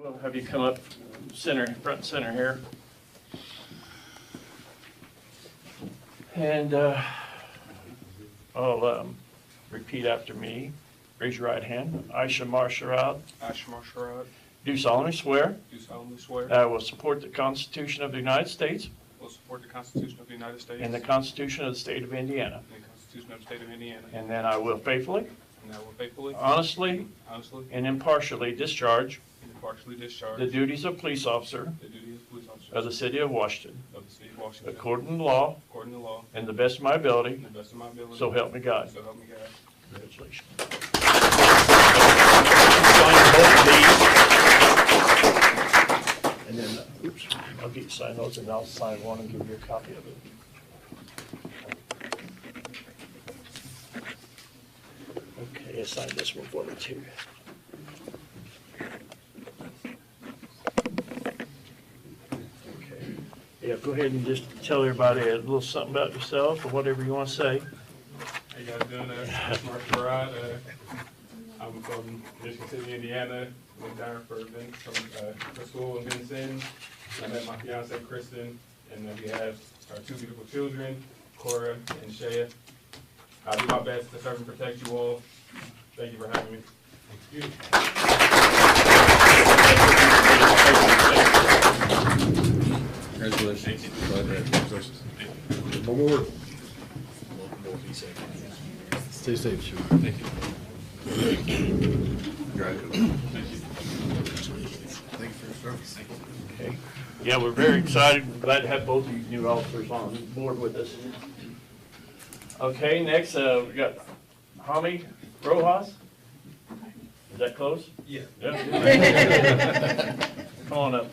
We'll have you come up center, front and center here. And I'll repeat after me. Raise your right hand. I, Shamar Sharad, I, Shamar Sharad, do solemnly swear do solemnly swear that I will support the Constitution of the United States will support the Constitution of the United States and the Constitution of the State of Indiana, and the Constitution of the State of Indiana, and that I will faithfully, and that I will faithfully, honestly, honestly, and impartially discharge and impartially discharge the duties of police officer the duties of police officer of the City of Washington, of the City of Washington, according to law according to law, and the best of my ability, and the best of my ability, so help me God. so help me God. Congratulations. Sign both of these. And then, oops, I'll get you to sign those, and I'll sign one and give you a copy of it. Okay, I signed this one for me too. Okay. Yeah, go ahead and just tell everybody a little something about yourself or whatever you want to say. How you guys doing? I'm Shamar Sharad. I'm from Michigan City, Indiana. Went down for school in Vincennes. I met my fiance, Kristen, and then we have our two beautiful children, Cora and Shea. I'll do my best to serve and protect you all. Thank you for having me. Thank you. Congratulations. Congratulations. One more. Stay safe, Shamar. Thank you. Congratulations. Thank you for your service. Thank you. Okay. Yeah, we're very excited. We're glad to have both of you new officers on board with us. Okay, next, we got Jaime Rojas. Is that close? Yeah. Yeah. Come on up.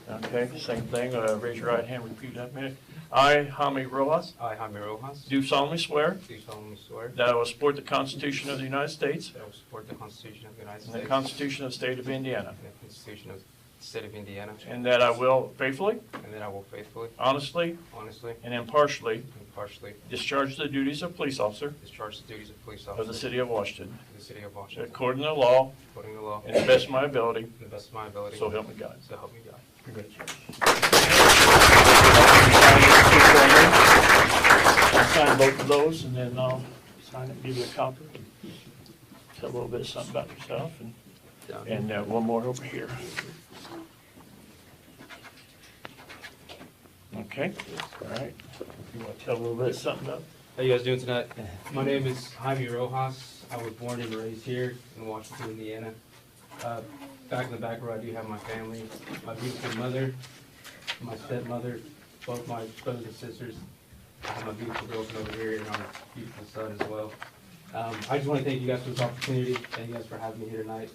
Okay, same thing. Raise your right hand, repeat after me. I, Jaime Rojas, I, Jaime Rojas, do solemnly swear do solemnly swear that I will support the Constitution of the United States that I will support the Constitution of the United and States the Constitution of the State of Indiana, and the Constitution of the State of Indiana, and that I will faithfully, and that I will faithfully, honestly, honestly, and impartially and impartially discharge the duties of police officer discharge the duties of police of the officer City of Washington, of the City of Washington, according to law according to law, and to the best of my ability, to the best of my ability, so help me God. so help me God. I'll sign both of those, and then I'll sign it and give you a copy. Tell a little bit of something about yourself, and one more over here. Okay, all right. You want to tell a little bit of something about? How you guys doing tonight? My name is Jaime Rojas. I was born and raised here in Washington, Indiana. Back in the back row, I do have my family, my beautiful mother, my stepmother, both my brothers and sisters. I have my beautiful girlfriend over here and our beautiful son as well. I just want to thank you guys for this opportunity. Thank you guys for having me here tonight.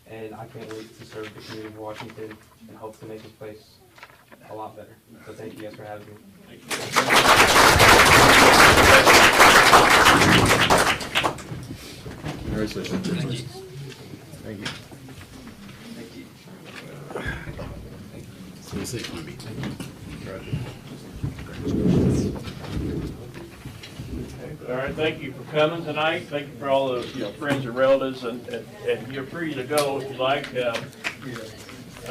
And I can't wait to serve the community of Washington and hope to make this place a lot better. So thank you guys for having me. Congratulations. Thank you. Thank you. Stay safe, Jaime. All right, thank you for coming tonight. Thank you for all the, friends and relatives, and you're free to go if you like. I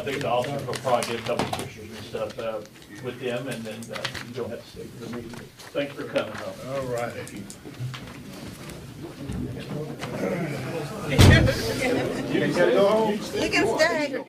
think the officers will probably get a couple of pictures and stuff with them, and then you don't have to stay for the meeting. Thanks for coming, though. All right. You can stay.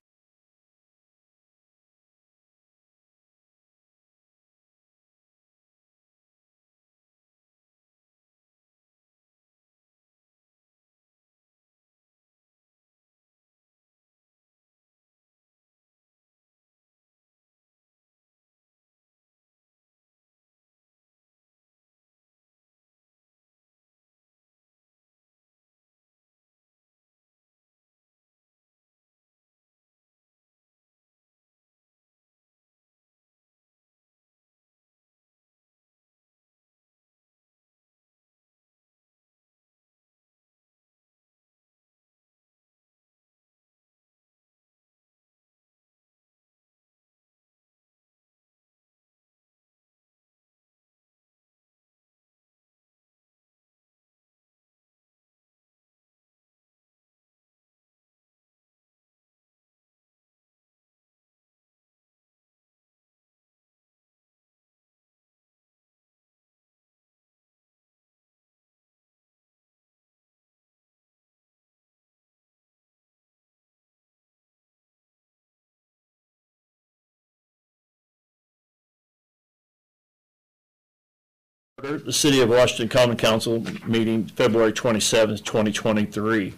The City of Washington Common Council meeting February 27th, 2023.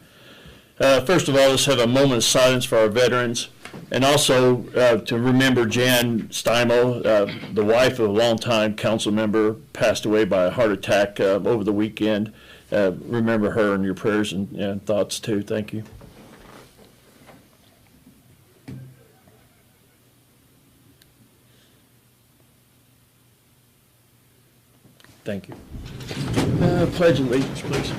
First of all, let's have a moment of silence for our veterans, and also to remember Jan Steimel, the wife of a longtime council member, passed away by a heart attack over the weekend. Remember her in your prayers and thoughts too. Thank you. Thank you. Pledge allegiance, please.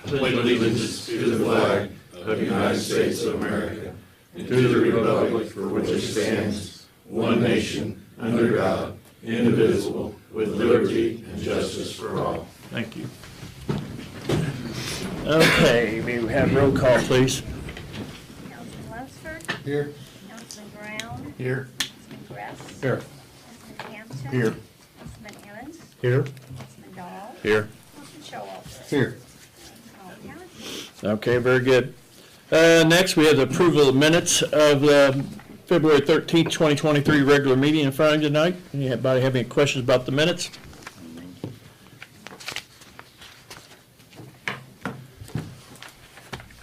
Pledge allegiance to the flag of the United States of America and to the republic for which it stands, one nation, under God, indivisible, with liberty and justice for all. Thank you. Okay, may we have roll call, please? Councilman Lunsford. Here. Councilman Brown. Here. Councilman Gress. Here. Councilman Hampton. Here. Councilman Emmons. Here. Councilman Dahl. Here. Councilman Showalter. Here. All counted. Okay, very good. Next, we have the approval of minutes of the February 13th, 2023 regular meeting in front of you tonight. Anybody have any questions about the minutes?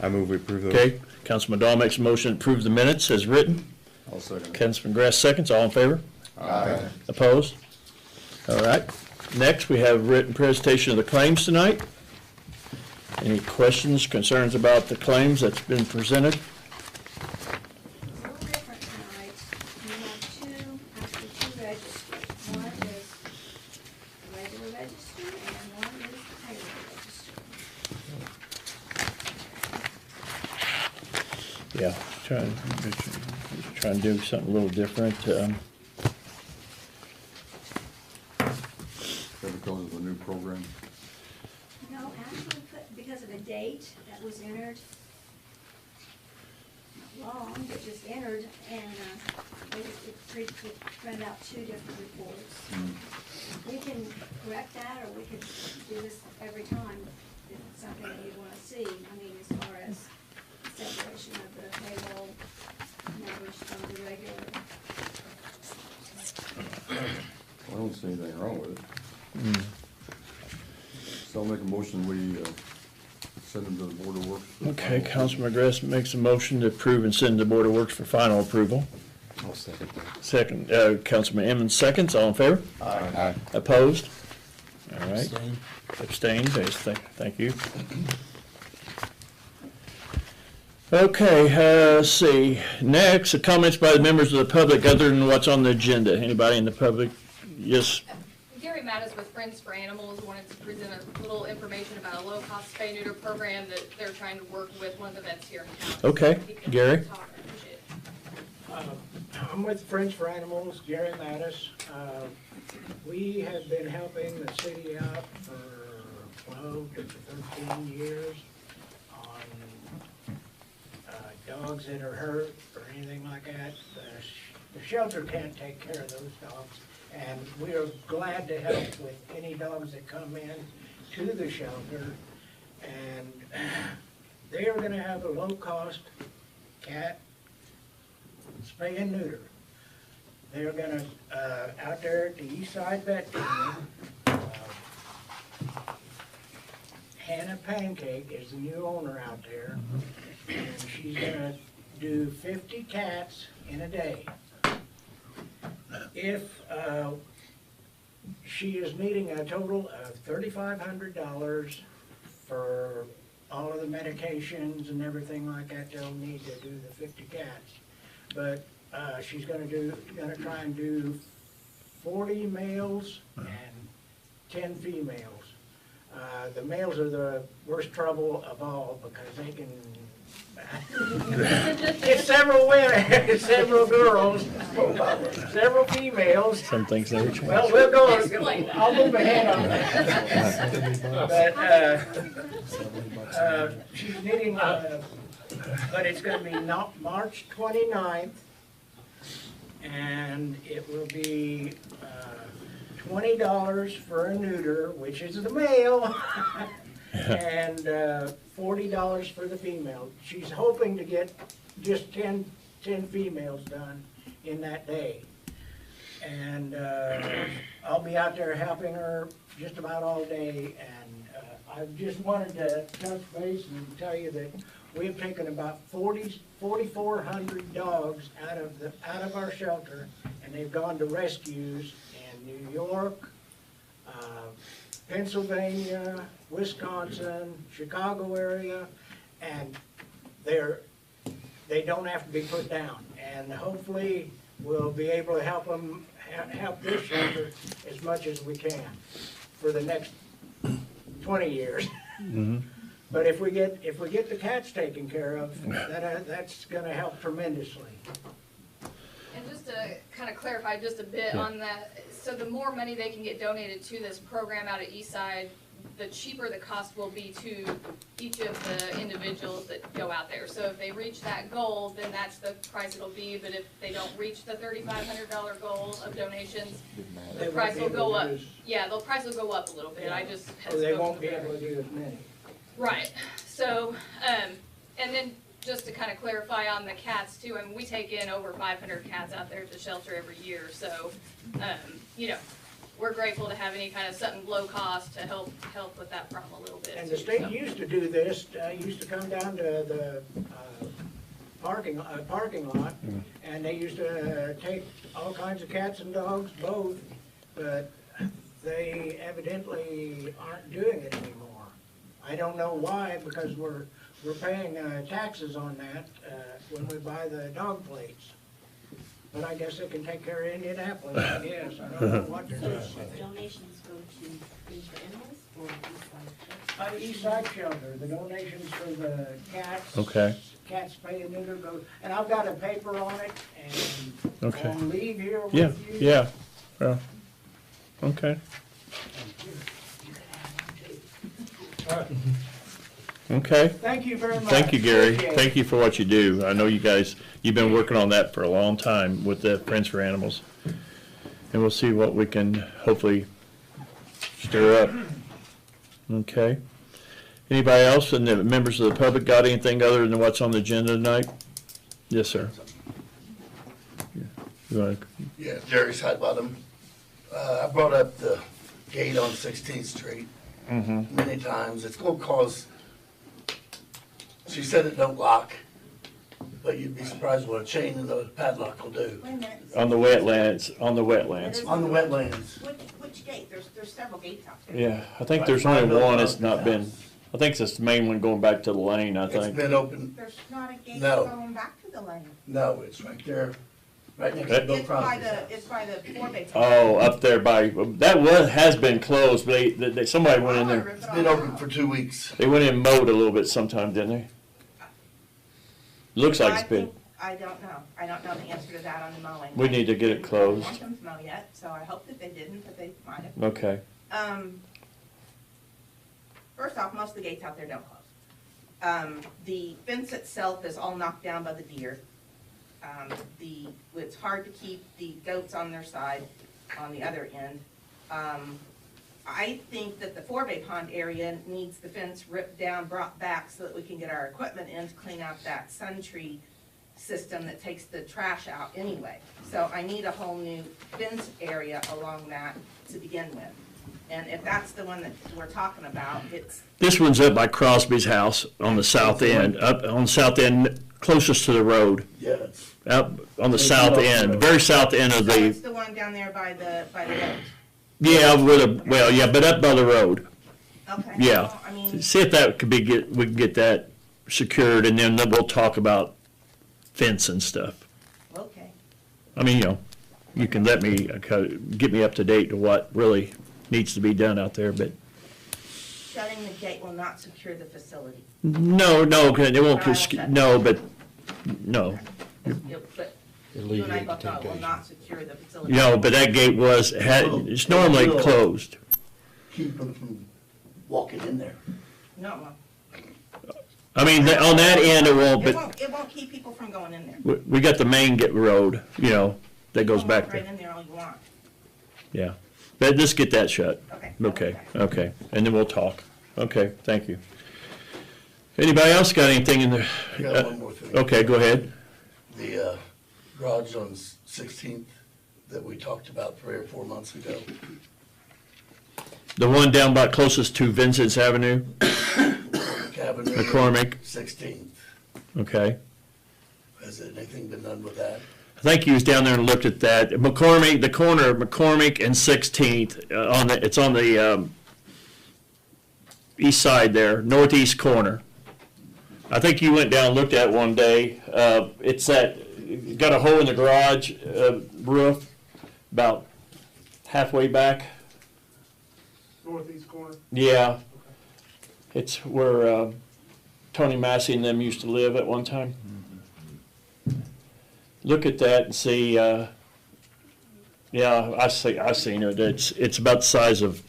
I move we approve those. Okay, Councilman Dahl makes a motion to approve the minutes as written. I'll second. Councilman Grass seconds. All in favor? Aye. Opposed? All right. Next, we have written presentation of the claims tonight. Any questions, concerns about the claims that's been presented? A little different tonight. You have two registers. One is the regular register and one is the payroll register. Yeah, trying to do something a little different. Because of the new program. No, actually, because of the date that was entered, not long, but just entered, and it printed out two different reports. We can correct that, or we could do this every time if it's something that you want to see. I mean, as far as separation of the payroll numbers from the regular. I don't see anything wrong with it. So I'll make a motion, we send them to the Board of Works. Okay, Councilman Grass makes a motion to approve and send to the Board of Works for final approval. I'll second that. Second, Councilman Emmons seconds. All in favor? Aye. Opposed? All right. Abstained. Yes, thank you. Okay, let's see. Next, the comments by the members of the public other than what's on the agenda. Anybody in the public? Yes. Gary Mattis with Friends for Animals wanted to present a little information about a low-cost spay neuter program that they're trying to work with one of the vets here in town. Okay, He can Gary. talk and shit. I'm with Friends for Animals, Gary Mattis. We have been helping the city out for 12 to 13 years on dogs that are hurt or anything like that. The shelter can't take care of those dogs, and we are glad to help with any dogs that come in to the shelter. And they are gonna have a low-cost cat spay and neuter. They're gonna, out there at the East Side Vet Clinic, Hannah Pancake is the new owner out there, and she's gonna do 50 cats in a day. If, she is needing a total of $3,500 for all of the medications and everything like that they'll need to do the 50 cats. But she's gonna try and do 40 males and 10 females. The males are the worst trouble of all because they can get several women, several girls, several females. Some things never change. Well, we'll go, I'll move ahead on that. But she's needing, but it's gonna be not March 29th, and it will be $20 for a neuter, which is the male, and $40 for the female. She's hoping to get just 10 females done in that day. And I'll be out there helping her just about all day. And I just wanted to touch base and tell you that we've taken about 4,400 dogs out of our shelter, and they've gone to rescues in New York, Pennsylvania, Wisconsin, Chicago area, and they don't have to be put down. And hopefully we'll be able to help them, help this shelter as much as we can for the next 20 years. But if we get the cats taken care of, that's gonna help tremendously. And just to kind of clarify just a bit on that, so the more money they can get donated to this program out at Eastside, the cheaper the cost will be to each of the individuals that go out there. So if they reach that goal, then that's the price it'll be, but if they don't reach the $3,500 goal of donations, the price will go up. Yeah, the price will go up a little bit, I just had Or they spoken won't be to able to do as many. Right, so, and then just to kind of clarify on the cats too, I mean, we take in over 500 cats out there at the shelter every year, so, you know, we're grateful to have any kind of something low cost to help with that problem a little bit. And the too, state so. used to do this, used to come down to the parking lot, and they used to take all kinds of cats and dogs, both, but they evidently aren't doing it anymore. I don't know why, because we're paying taxes on that when we buy the dog plates. But I guess they can take care of Indianapolis, I guess. I don't know what they're doing. Donations go to Friends for Animals or East Side Shelter, the donations for the cats. Okay. Cats spay and neuter goes, and I've got a paper on it, and Okay. I'll leave here with Yeah, you. yeah, yeah. Okay. Okay. Thank you very much. Thank you, Gary. Appreciate it. Thank you for what you do. I know you guys, you've been working on that for a long time with the Friends for Animals. And we'll see what we can hopefully stir up. Okay. Anybody else and the members of the public got anything other than what's on the agenda tonight? Yes, sir. You wanna- Yeah, Jerry Sidebottom. I brought up the gate on 16th Street many times. It's gonna cause, she said it don't lock, but you'd be surprised what a chain and a padlock will do. Wait a minute. On the wetlands, on the wetlands. On the wetlands. Which gate? There's several gates out there. Yeah, I think there's only one that's not been, I think it's the main one going back to the lane, I It's think. been open, There's not a gate No. going back to the lane. no, it's right there, right next to Bill It's by Crosby's the, house. it's by the four-bay. Oh, up there by, that has been closed, but somebody went in there. It's been open for 2 weeks. They went in and mowed a little bit sometime, didn't they? Looks like it's been, I don't know. I don't know the answer to that on the mowing. we need to get it closed. I didn't want them to mow yet, so I hope that they didn't, but they might have. Okay, First off, most of the gates out there don't close. The fence itself is all knocked down by the deer. It's hard to keep the goats on their side on the other end. I think that the four-bay pond area needs the fence ripped down, brought back so that we can get our equipment in to clean out that sun tree system that takes the trash out anyway. So I need a whole new fence area along that to begin with. And if that's the one that we're talking about, it's, this one's up by Crosby's house on the south end, up on the south end, closest to the road, Yeah, it's, out on the south end, very south end of so it's the, the one down there by the road. yeah, well, yeah, but up by the road. Okay. Yeah. Well, I mean, See if that could be, we can get that secured, and then we'll talk about fence and stuff. okay. I mean, you can let me, get me up to date to what really needs to be done out there, but Shutting the gate will not secure the facility. no, it won't, no, but, no. But you and I both know it will not secure the facility. But that gate it's normally closed. keep them from walking in there. No, I mean, on that end, it won't, but it won't keep people from going in there. we got the main road, that goes You can back walk right there. in there all you want. Yeah. But let's get that shut. Okay. Okay, and then we'll talk. Okay, thank you. Anybody else got anything in there? I got one more thing. Okay, go ahead. The garage on 16th, that we talked about 3 or 4 months ago. The one down about closest to Vincent's Avenue, Avenue. McCormick, 16th. okay. Has anything been done with that? I think he was down there and looked at that. McCormick, the corner of McCormick and 16th, it's on the east side there, northeast corner. I think you went down and looked at it one day. It's got a hole in the garage roof, about halfway back. Northeast corner. Yeah. It's where Tony Massey and them used to live at one time. Look at that and see, yeah, I've seen it. It's about the size of,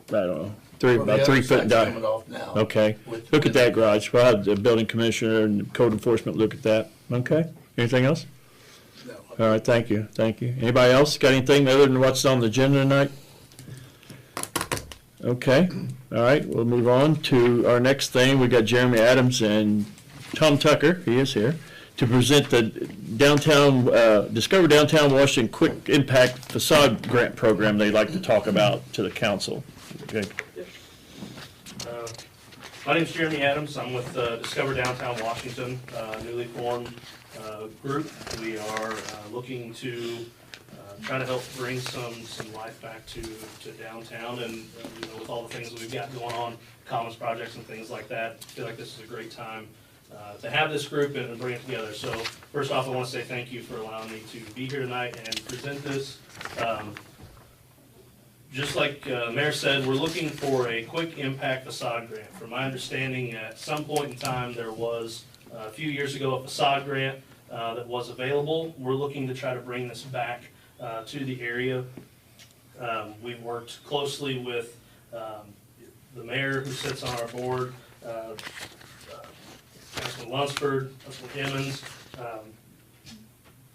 I don't know, about 3 foot Coming diameter. off now. Okay. With- Look at that garage. We'll have the building commissioner and code enforcement look at that. Okay. Anything else? No. All right, thank you, thank you. Anybody else got anything other than what's on the agenda tonight? Okay, all right, we'll move on to our next thing. We got Jeremy Adams and Tom Tucker, he is here, to present the downtown, Discover Downtown Washington Quick Impact Facade Grant Program they'd like to talk about to the council. Okay. My name's Jeremy Adams. I'm with Discover Downtown Washington, newly formed group. We are looking to try to help bring some life back to downtown, and with all the things that we've got going on, commons projects and things like that, I feel like this is a great time to have this group and bring it together. So first off, I want to say thank you for allowing me to be here tonight and present this. Just like the Mayor said, we're looking for a quick impact facade grant. From my understanding, at some point in time, there was a few years ago a facade grant that was available. We're looking to try to bring this back to the area. We've worked closely with the mayor who sits on our board, Councilman Lunsford, Councilman Emmons,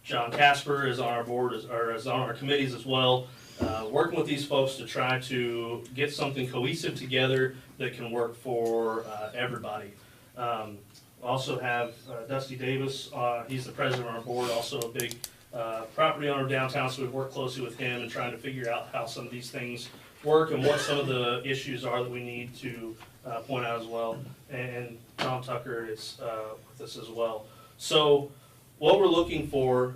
John Casper is on our board, is on our committees as well. Working with these folks to try to get something cohesive together that can work for everybody. Also have Dusty Davis, he's the president of our board, also a big property owner downtown, so we've worked closely with him and trying to figure out how some of these things work and what some of the issues are that we need to point out as well. And Tom Tucker is with us as well. So what we're looking for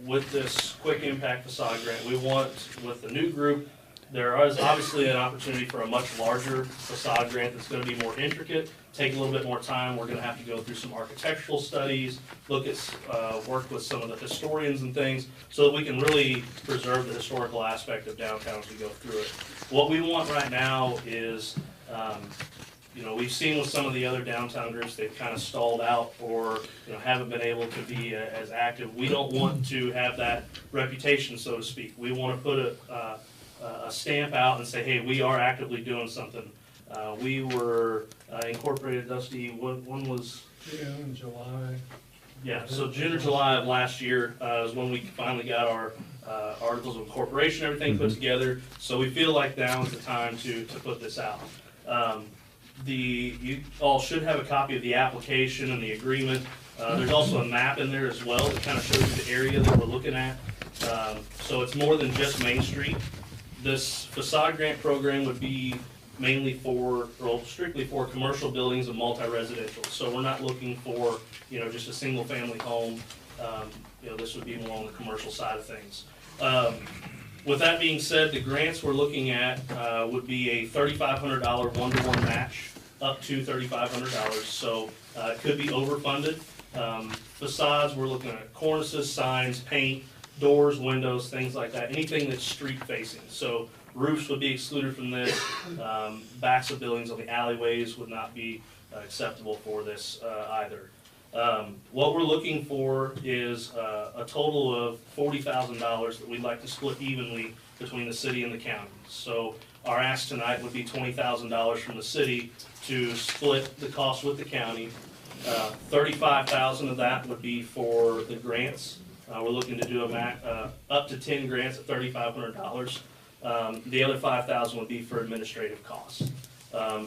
with this quick impact facade grant, we want, with the new group, there is obviously an opportunity for a much larger facade grant that's going to be more intricate, take a little bit more time. We're going to have to go through some architectural studies, look at, work with some of the historians and things, so that we can really preserve the historical aspect of downtown as we go through it. What we want right now is, we've seen with some of the other downtown groups, they've kind of stalled out or, haven't been able to be as active. We don't want to have that reputation, so to speak. We want to put a stamp out and say, hey, we are actively doing something. We were incorporated, Dusty, when was? June, July. Yeah, so June or July of last year is when we finally got our articles of incorporation, everything put together. So we feel like now is the time to put this out. You all should have a copy of the application and the agreement. There's also a map in there as well that kind of shows you the area that we're looking at. So it's more than just Main Street. This facade grant program would be mainly strictly for commercial buildings and multi-residential. So we're not looking for, just a single family home. This would be more on the commercial side of things. With that being said, the grants we're looking at would be a $3,500 one-to-one match, up to $3,500. So it could be overfunded. Facades, we're looking at cornices, signs, paint, doors, windows, things like that. Anything that's street facing. So roofs would be excluded from this. Backs of buildings on the alleyways would not be acceptable for this either. What we're looking for is a total of $40,000 that we'd like to split evenly between the city and the county. So our ask tonight would be $20,000 from the city to split the cost with the county. $35,000 of that would be for the grants. We're looking to do up to 10 grants at $3,500. The other $5,000 would be for administrative costs.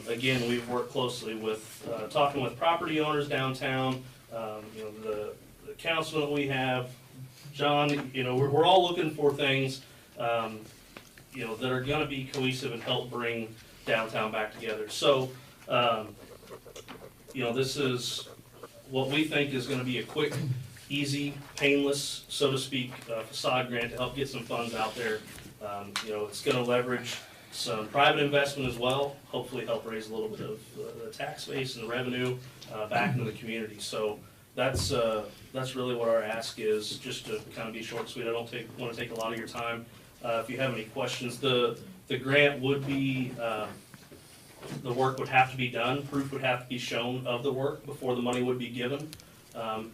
Again, we've worked closely with, talking with property owners downtown, the council that we have, John, you know, we're all looking for things, you know, that are gonna be cohesive and help bring downtown back together. So, you know, this is what we think is gonna be a quick, easy, painless, so to speak, facade grant to help get some funds out there. You know, it's gonna leverage some private investment as well, hopefully help raise a little bit of the tax base and the revenue back into the community. So that's really what our ask is, just to kind of be short and sweet. I don't want to take a lot of your time. If you have any questions, the grant would be, the work would have to be done, proof would have to be shown of the work before the money would be given.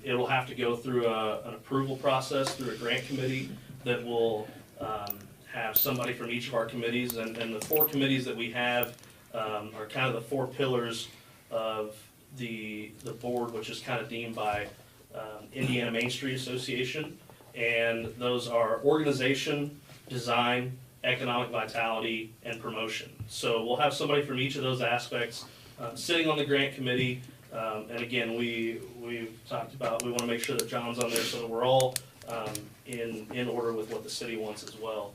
It will have to go through an approval process through a grant committee that will have somebody from each of our committees, and the 4 committees that we have are kind of the 4 pillars of the board, which is kind of deemed by Indiana Main Street Association, and those are organization, design, economic vitality, and promotion. So we'll have somebody from each of those aspects sitting on the grant committee, and again, we've talked about, we want to make sure that John's on there so that we're all in order with what the city wants as well,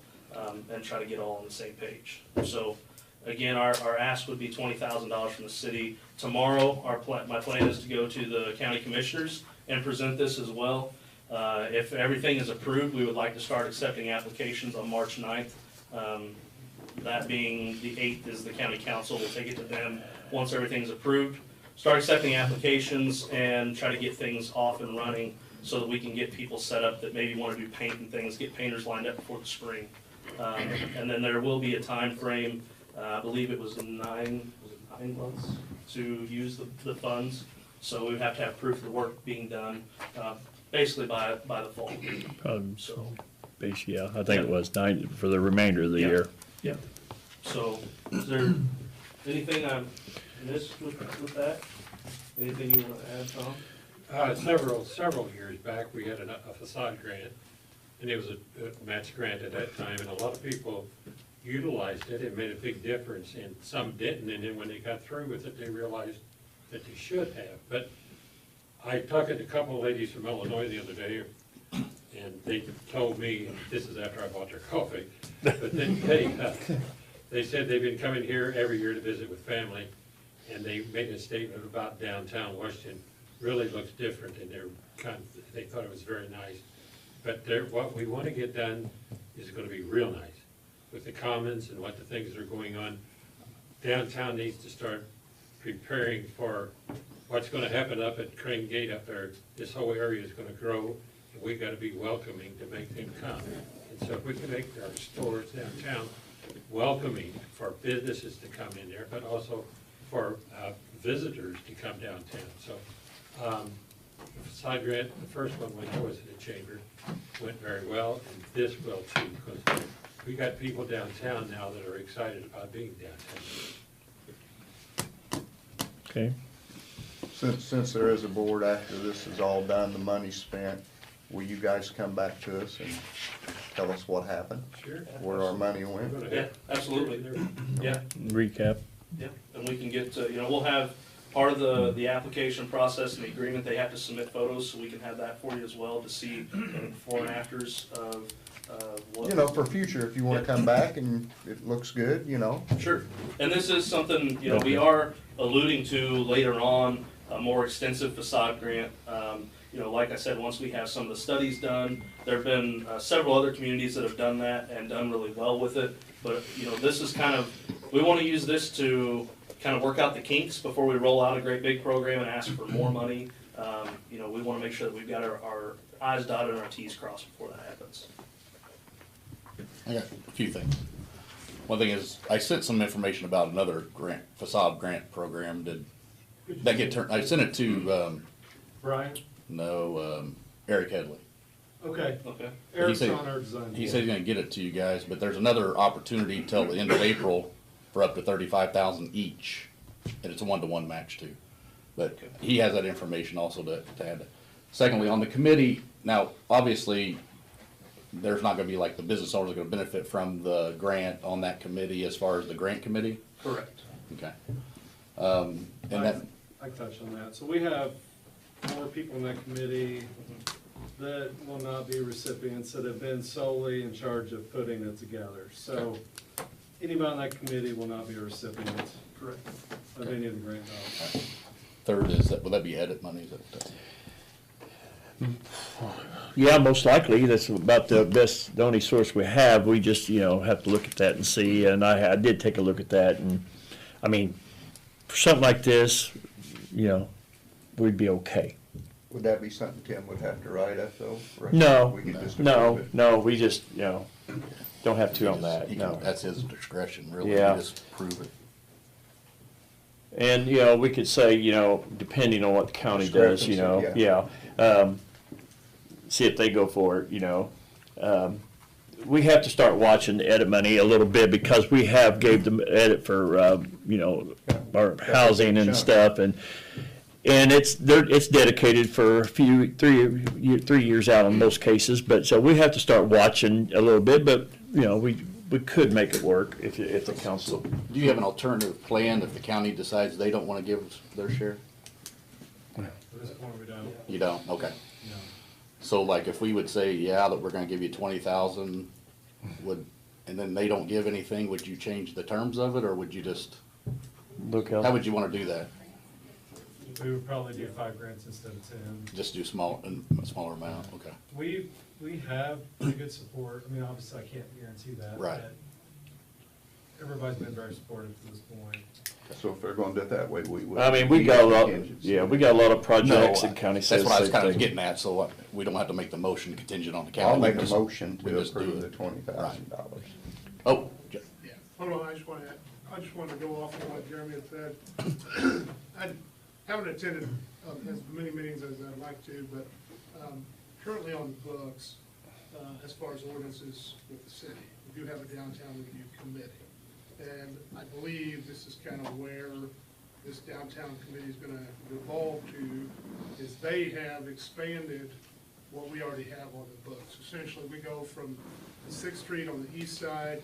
and try to get all on the same page. So again, our ask would be $20,000 from the city. Tomorrow, my plan is to go to the county commissioners and present this as well. If everything is approved, we would like to start accepting applications on March 9th. That being the 8th is the county council. We'll take it to them once everything's approved. Start accepting applications and try to get things off and running so that we can get people set up that maybe want to do paint and things, get painters lined up before the spring. And then there will be a time frame. I believe it was 9 months to use the funds. So we would have to have proof of the work being done, basically by the fall. So, Basically, yeah, I think it was 9 for the remainder of the year. yeah. So is there anything I've missed with that? Anything you want to add, Tom? Several years back, we had a facade grant, and it was a match grant at that time, and a lot of people utilized it. It made a big difference, and some didn't, and then when they got through with it, they realized that they should have. But I talked to a couple of ladies from Illinois the other day, and they told me, this is after I bought their coffee, but then they said they've been coming here every year to visit with family, and they made a statement about downtown Washington really looks different, and they thought it was very nice. But what we want to get done is going to be real nice with the commons and what the things that are going on. Downtown needs to start preparing for what's going to happen up at Crane Gate up there. This whole area is going to grow, and we've got to be welcoming to make them come. And so if we can make our stores downtown welcoming for businesses to come in there, but also for visitors to come downtown. So the facade grant, the first one when I was in the chamber, went very well, and this will too, because we got people downtown now that are excited about being downtown. Okay. Since there is a board after this is all done, the money's spent, will you guys come back to us and tell us what happened? Sure. Where our money went? Yeah, absolutely. Yeah, Recap. yeah. And we can get, you know, we'll have part of the application process and the agreement, they have to submit photos, so we can have that for you as well to see before and afters of what. You know, for future, if you wanna come back and it looks good, you know. Sure. And this is something, you know, we are alluding to later on, a more extensive facade grant. You know, like I said, once we have some of the studies done, there have been several other communities that have done that and done really well with it. But, you know, this is kind of, we want to use this to kind of work out the kinks before we roll out a great big program and ask for more money. You know, we want to make sure that we've got our I's dotted and our T's crossed before that happens. I got a few things. One thing is, I sent some information about another grant, facade grant program. Did that get turned? I sent it to, Brian? no, Eric Headley. Okay. Okay. Eric's said- on our design. He said he's gonna get it to you guys, but there's another opportunity till the end of April for up to 35,000 each, and it's a 1-to-1 match too. But he has that information also to add. Secondly, on the committee, now, obviously, there's not gonna be like the business owners are gonna benefit from the grant on that committee as far as the grant committee? Correct. Okay. And that, I touched on that. So we have 4 people in that committee. that will not be recipients that have been solely in charge of putting it together. So anybody on that committee will not be a recipient of any of the grant dollars. Third is, will that be edit money? Yeah, most likely, that's about the only source we have. We just, have to look at that and see, and I did take a look at that, and, I mean, for something like this, we'd be okay. Would that be something Tim would have to write up though? No, We could just no, approve it? no, we just, don't have to on that, no. That's his discretion, really. Yeah. You just approve it. And, we could say, depending on what the county does, Discrepancy, yeah. See if they go for it, We have to start watching the edit money a little bit because we have gave them edit for, our housing and stuff and it's dedicated for 3 years out in most cases, but so we have to start watching a little bit, but, we could make it work if the council. Do you have an alternative plan if the county decides they don't want to give us their share? At this point, we don't. You don't, okay. No. So like if we would say, yeah, that we're gonna give you 20,000, and then they don't give anything, would you change the terms of it, or would you just, how would you wanna do that? We would probably do 5 grants instead of 10. Just do a smaller amount, okay. We have pretty good support. I mean, obviously, I can't guarantee that. Right. but Everybody's been very supportive to this point. So if they're gonna do it that way, we will. I mean, we got a lot, contingency. we got a lot of projects No, and county that's says what I was same kinda thing. getting at, so we don't have to make the motion contingent on the county. I'll make We a just- motion we to just do approve it. the $20,000. Oh, Yeah, hold on, I just wanted to go off of what Jeremy had said. I haven't attended as many meetings as I'd like to, but currently on the books, as far as ordinances with the city, we do have a downtown review committee. And I believe this is kind of where this downtown committee is gonna evolve to, is they have expanded what we already have on the books. Essentially, we go from the 6th Street on the east side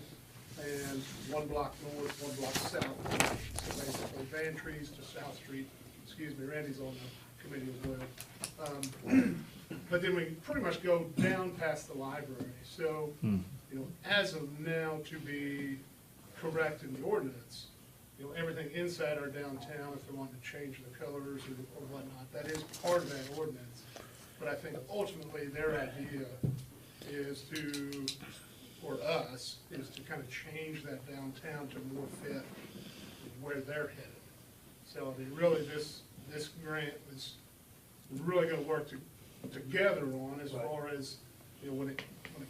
and 1 block north, 1 block south. So basically, Van Trees to South Street, Randy's on the committee as well. But then we pretty much go down past the library. So, as of now, to be correct in the ordinance, everything inside our downtown, if they want to change the colors or whatnot, that is part of that ordinance. But I think ultimately their idea is to, for us, is to kind of change that downtown to more fit where they're headed. So I mean, really, this grant is really gonna work together on as far as, when it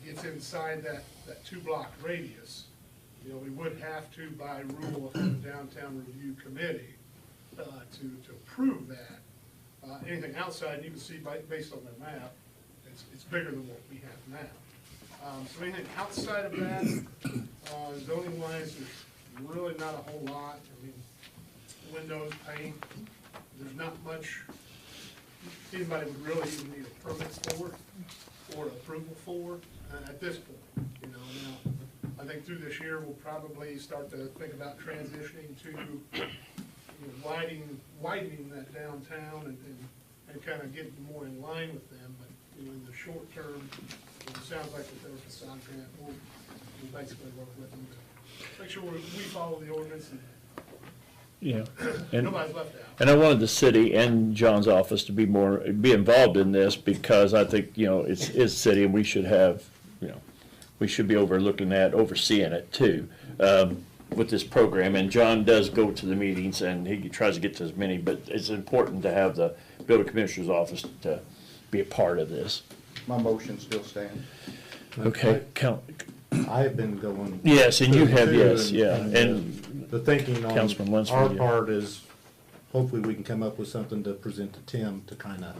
gets inside that 2-block radius, we would have to, by rule of the Downtown Review Committee, to approve that. Anything outside, you can see based on the map, it's bigger than what we have now. So anything outside of that, zoning wise, there's really not a whole lot. I mean, windows, paint, there's not much anybody would really even need a permit for or approval for at this point. Now, I think through this year, we'll probably start to think about transitioning to widening that downtown and kind of getting more in line with them. But in the short term, it sounds like with their facade grant, we'll basically work with them to make sure we follow the ordinance and nobody's left out. And I wanted the city and John's office to be involved in this because I think, it's city and we should have, we should be overseeing it too, with this program. And John does go to the meetings and he tries to get to as many, but it's important to have the building commissioner's office to be a part of this. My motion still stands. Okay, I have been going. Yes, and you have, too, yes, yeah, and the thinking on Councilman Lunsford, our yeah. part is, hopefully we can come up with something to present to Tim to kind of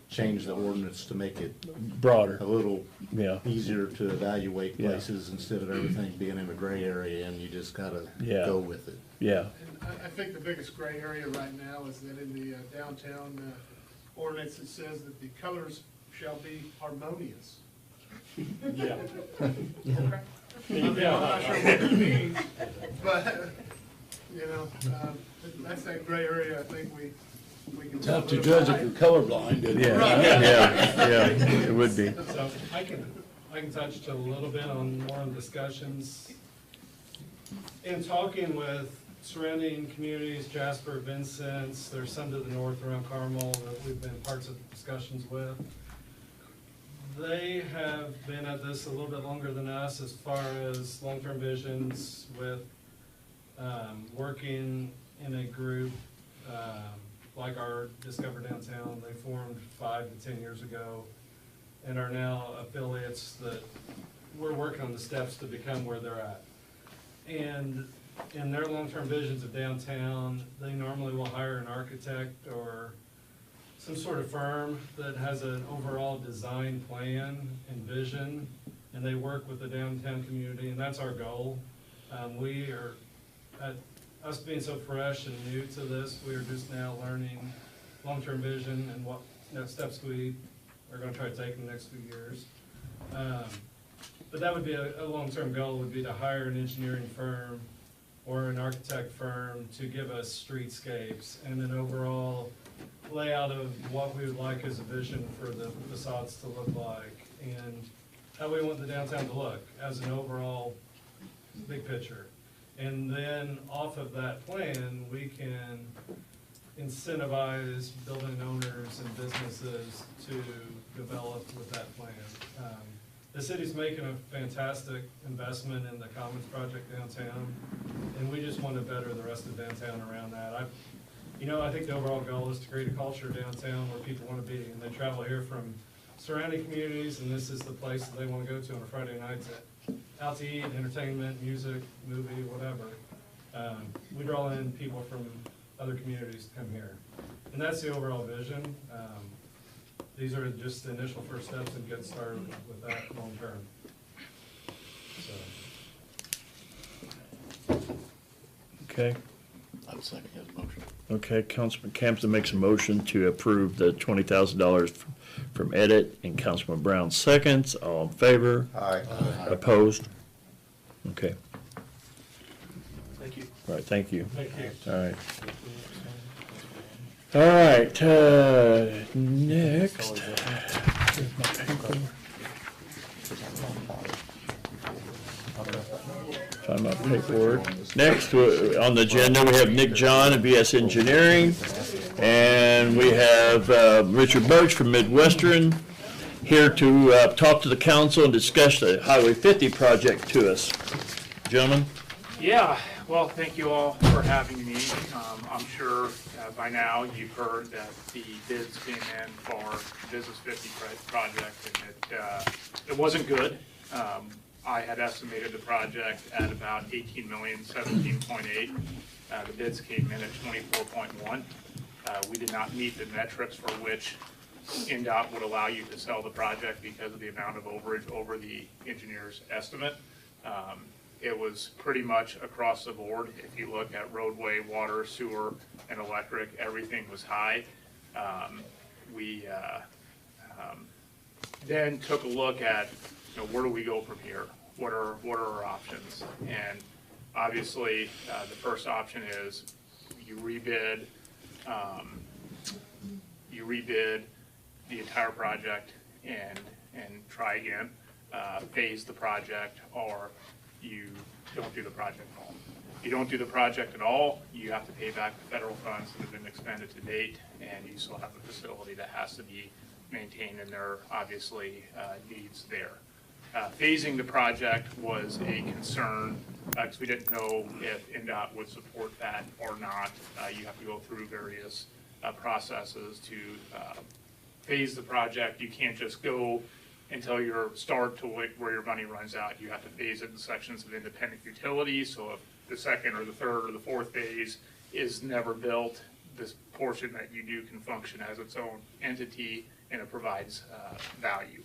change the ordinance to make it broader, a little Yeah. easier to evaluate Yeah. places instead of everything being in a gray area and you just gotta Yeah. go with it. Yeah. And I think the biggest gray area right now is that in the downtown ordinance, it says that the colors shall be harmonious. Yeah. Okay. I'm not sure what that means, but, that's that gray area I think we we can. Tough to judge if you're colorblind, isn't it? Yeah, it would be. So I can touch a little bit on more of the discussions. In talking with surrounding communities, Jasper, Vincent, there's some to the north around Carmel that we've been parts of discussions with. They have been at this a little bit longer than us as far as long-term visions with working in a group like our Discover Downtown. They formed 5 to 10 years ago and are now affiliates that we're working on the steps to become where they're at. And in their long-term visions of downtown, they normally will hire an architect or some sort of firm that has an overall design plan and vision, and they work with the downtown community, and that's our goal. We are, us being so fresh and new to this, we are just now learning long-term vision and what next steps we are gonna try to take in the next few years. But that would be a long-term goal, would be to hire an engineering firm or an architect firm to give us streetscapes and an overall layout of what we would like as a vision for the facades to look like and how we want the downtown to look as an overall big picture. And then off of that plan, we can incentivize building owners and businesses to develop with that plan. The city's making a fantastic investment in the Commons project downtown, and we just want to better the rest of downtown around that. I think the overall goal is to create a culture downtown where people want to be, and they travel here from surrounding communities, and this is the place that they want to go to on a Friday night out to eat, entertainment, music, movie, whatever. We draw in people from other communities to come here, and that's the overall vision. These are just the initial first steps and get started with that long term. So. Okay. I would second his motion. Okay, Councilman Campbell makes a motion to approve the $20,000 from Edit, and Councilman Brown seconds. All in favor? Aye. Opposed? Okay. Thank you. All right, thank you. Thank you. All right. All right, next. Here's my paper. Find my paperwork. Next, on the agenda, we have Nick John of BS Engineering, and we have Richard Birch from Midwestern here to talk to the council and discuss the Highway 50 project to us. Gentlemen? Yeah, well, thank you all for having me. I'm sure by now you've heard that the bids came in for the Business 50 project, and it wasn't good. I had estimated the project at about 18 million, 17.8. The bids came in at 24.1. We did not meet the metrics for which NDOT would allow you to sell the project because of the amount of overage over the engineer's estimate. It was pretty much across the board. If you look at roadway, water, sewer, and electric, everything was high. We then took a look at, where do we go from here? What are our options? And obviously, the first option is you rebid the entire project and try again, phase the project, or you don't do the project at all. If you don't do the project at all, you have to pay back the federal funds that have been expended to date, and you still have a facility that has to be maintained, and there are obviously needs there. Phasing the project was a concern because we didn't know if NDOT would support that or not. You have to go through various processes to phase the project. You can't just go until you start to where your money runs out. You have to phase it in sections of independent utilities. So if the second or the third or the fourth phase is never built, this portion that you do can function as its own entity, and it provides value.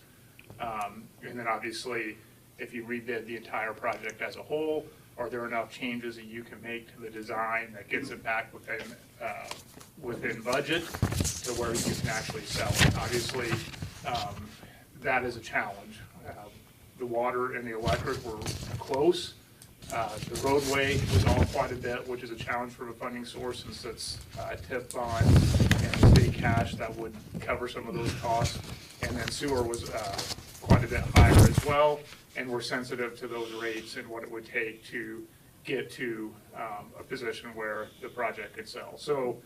And then obviously, if you rebid the entire project as a whole, are there enough changes that you can make to the design that gets it back within budget to where you can actually sell it? Obviously, that is a challenge. The water and the electric were close, The roadway was on quite a bit, which is a challenge for a funding source since it's TIP bonds and state cash that would cover some of those costs. And then sewer was quite a bit higher as well, and we're sensitive to those rates and what it would take to get to a position where the project could sell. So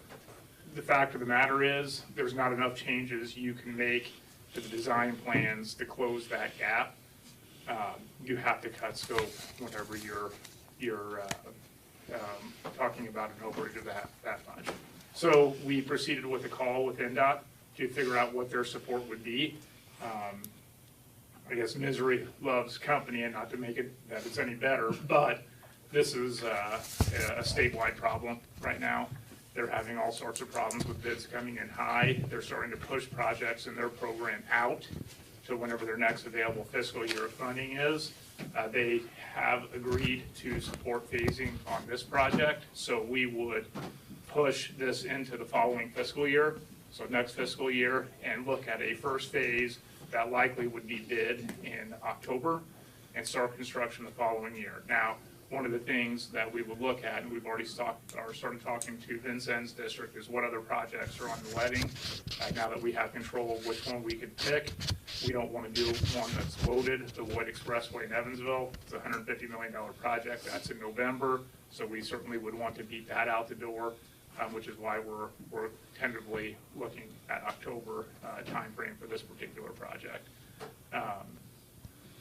the fact of the matter is, there's not enough changes you can make to the design plans to close that gap. You have to cut scope whenever you're talking about an overage of that much. So we proceeded with a call with NDOT to figure out what their support would be. I guess misery loves company, and not to make it that it's any better, but this is a statewide problem right now. They're having all sorts of problems with bids coming in high. They're starting to push projects in their program out to whenever their next available fiscal year of funding is. They have agreed to support phasing on this project, so we would push this into the following fiscal year, so next fiscal year, and look at a first phase that likely would be bid in October and start construction the following year. Now, one of the things that we would look at, and we've already started talking to Vincennes District, is what other projects are on the letting. Now that we have control of which one we could pick, we don't want to do one that's loaded, the Lloyd Expressway in Evansville. It's a $150 million project. That's in November, so we certainly would want to beat that out the door, which is why we're tentatively looking at October timeframe for this particular project.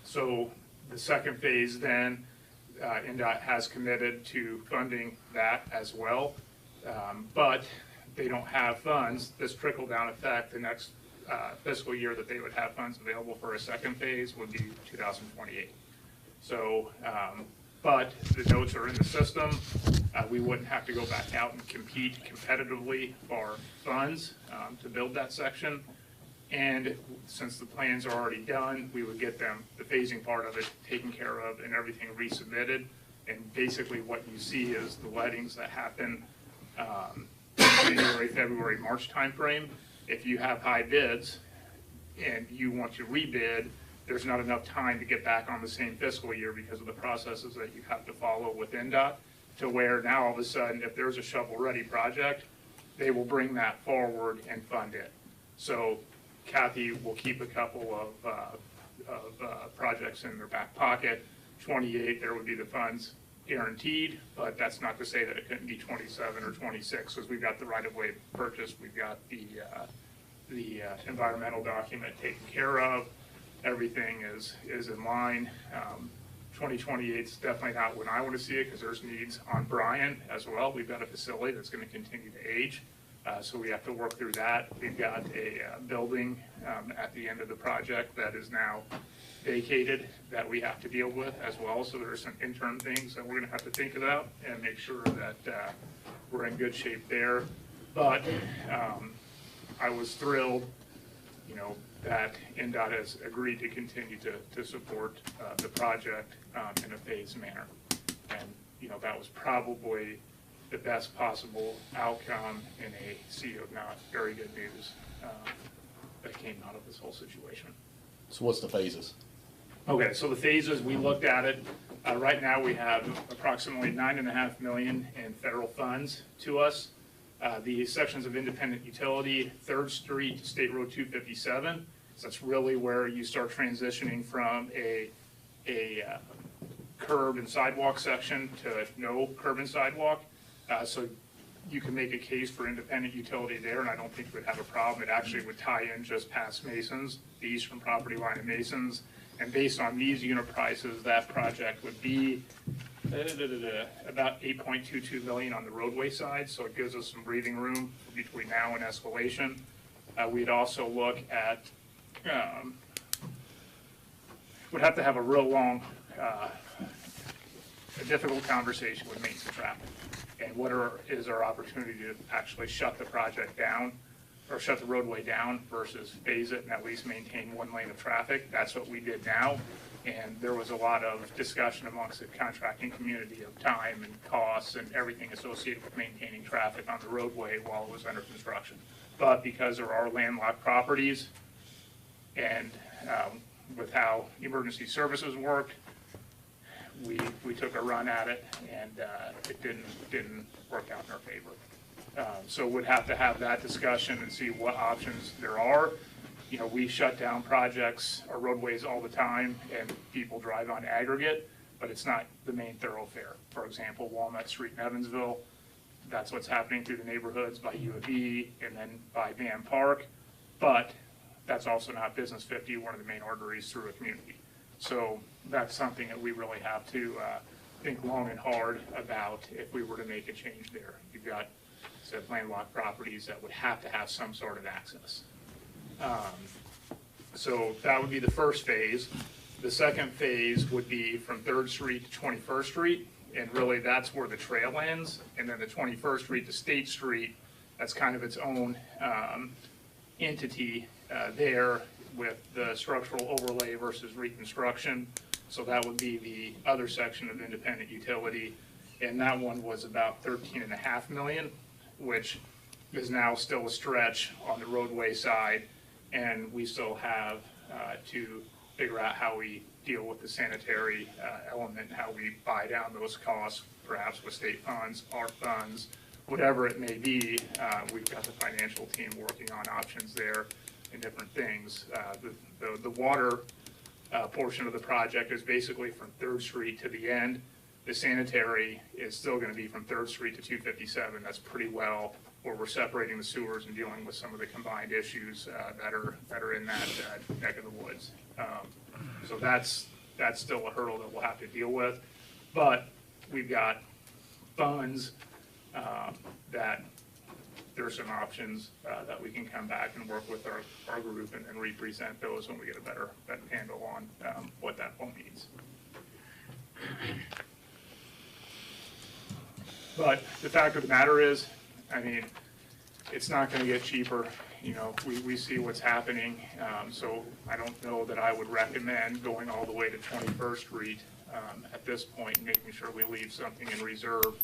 So the second phase then, NDOT has committed to funding that as well, but they don't have funds. This trickle-down effect, the next fiscal year that they would have funds available for a second phase would be 2028. So, but the notes are in the system. We wouldn't have to go back out and compete competitively for funds to build that section. And since the plans are already done, we would get them, the phasing part of it, taken care of and everything resubmitted. And basically what you see is the lettings that happen January, February, March timeframe. If you have high bids and you want to rebid, there's not enough time to get back on the same fiscal year because of the processes that you have to follow with NDOT, to where now all of a sudden, if there's a shovel-ready project, they will bring that forward and fund it. So Kathy will keep a couple of projects in their back pocket. 28, there would be the funds guaranteed, but that's not to say that it couldn't be 27 or 26, because we've got the right-of-way purchased, we've got the environmental document taken care of, everything is in line. 2028 is definitely not when I want to see it, because there's needs on Bryan as well. We've got a facility that's going to continue to age. So we have to work through that. We've got a building at the end of the project that is now vacated that we have to deal with as well. So there are some interim things that we're going to have to think about and make sure that we're in good shape there. But I was thrilled, that NDOT has agreed to continue to support the project in a phased manner. And, that was probably the best possible outcome in a sea of not very good news that came out of this whole situation. So what's the phases? Okay, so the phases, we looked at it. Right now, we have approximately $9.5 million in federal funds to us. The sections of independent utility, 3rd Street to State Road 257. So that's really where you start transitioning from a curb and sidewalk section to no curb and sidewalk. So you can make a case for independent utility there, and I don't think you would have a problem. It actually would tie in just past Masons, the eastern property line of Masons. And based on these unit prices, that project would be about $8.22 million on the roadway side, so it gives us some breathing room between now and escalation. We'd also look at, would have to have a real long, a difficult conversation with Main Street Traffic. And what is our opportunity to actually shut the project down, or shut the roadway down versus phase it and at least maintain one lane of traffic. That's what we did now. And there was a lot of discussion amongst the contracting community of time and costs and everything associated with maintaining traffic on the roadway while it was under construction. But because there are landlocked properties and with how emergency services worked, we took a run at it, and it didn't work out in our favor. So we'd have to have that discussion and see what options there are. You know, we shut down projects or roadways all the time, and people drive on aggregate, but it's not the main thoroughfare. For example, Walnut Street in Evansville, that's what's happening through the neighborhoods by U of E and then by Van Park. But that's also not Business 50, one of the main arteries through a community. So that's something that we really have to think long and hard about if we were to make a change there. You've got landlocked properties that would have to have some sort of access. So that would be the first phase. The second phase would be from 3rd Street to 21st Street, and really that's where the trail ends. And then the 21st Street to State Street, that's kind of its own entity there with the structural overlay versus reconstruction. So that would be the other section of independent utility. And that one was about $13.5 million, which is now still a stretch on the roadway side. And we still have to figure out how we deal with the sanitary element, how we buy down those costs, perhaps with state funds, our funds, whatever it may be. We've got the financial team working on options there and different things. The water portion of the project is basically from 3rd Street to the end. The sanitary is still going to be from 3rd Street to 257. That's pretty well where we're separating the sewers and dealing with some of the combined issues that are in that neck of the woods. So that's still a hurdle that we'll have to deal with. But we've got funds that there are some options that we can come back and work with our group and represent those when we get a better handle on what that all means. But the fact of the matter is, I mean, it's not going to get cheaper. You know, we see what's happening. So I don't know that I would recommend going all the way to 21st Street at this point, and making sure we leave something in reserve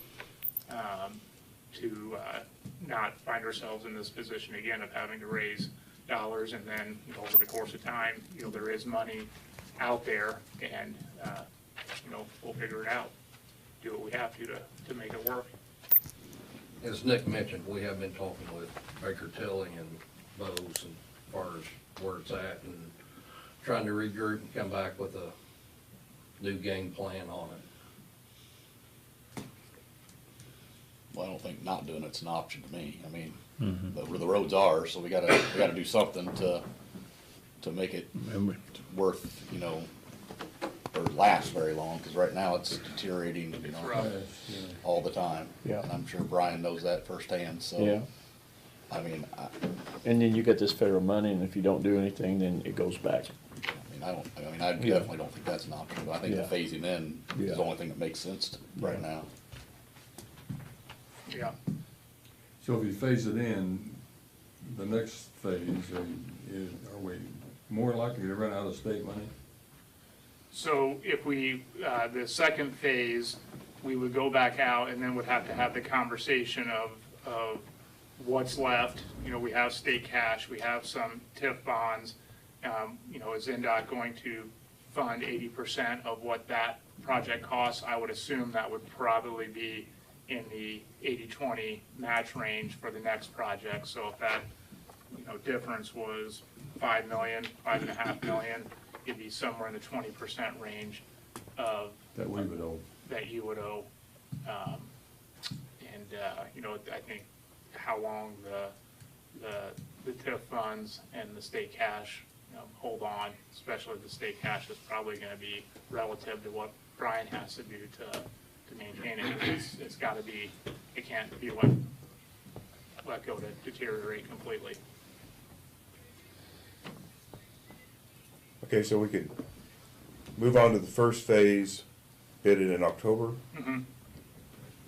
to not find ourselves in this position again of having to raise dollars, and then, you know, over the course of time, you know, there is money out there, and you know, we'll figure it out, do what we have to make it work. As Nick mentioned, we have been talking with Baker Tilly and Bose and as far as where it's at, and trying to regroup and come back with a new game plan on it. Well, I don't think not doing it's an option to me. I mean, but where the roads are, so we gotta do something to make it worth, you know, or last very long, because right now it's deteriorating, you know, all the time. Yeah. And I'm sure Brian knows that firsthand, so. Yeah. I mean, And then you get this federal money, and if you don't do anything, then it goes back. I definitely don't think that's an option, but I think the Yeah. phasing in is the only thing that makes sense right now. Yeah. So if you phase it in, the next phase, are we more likely to run out of state money? So if we, the second phase, we would go back out and then would have to have the conversation of what's left. You know, we have state cash, we have some TIF bonds. You know, is NDOT going to fund 80% of what that project costs? I would assume that would probably be in the 80-20 match range for the next project. So if that, you know, difference was $5 million, $5.5 million, it'd be somewhere in the 20% range of That we would owe. That you would owe. You know, I think how long the TIF funds and the state cash, you know, hold on, especially the state cash is probably going to be relative to what Brian has to do to maintain it. It's got to be, it can't be let go to deteriorate completely. Okay, so we could move on to the first phase, bid it in October. Mhm.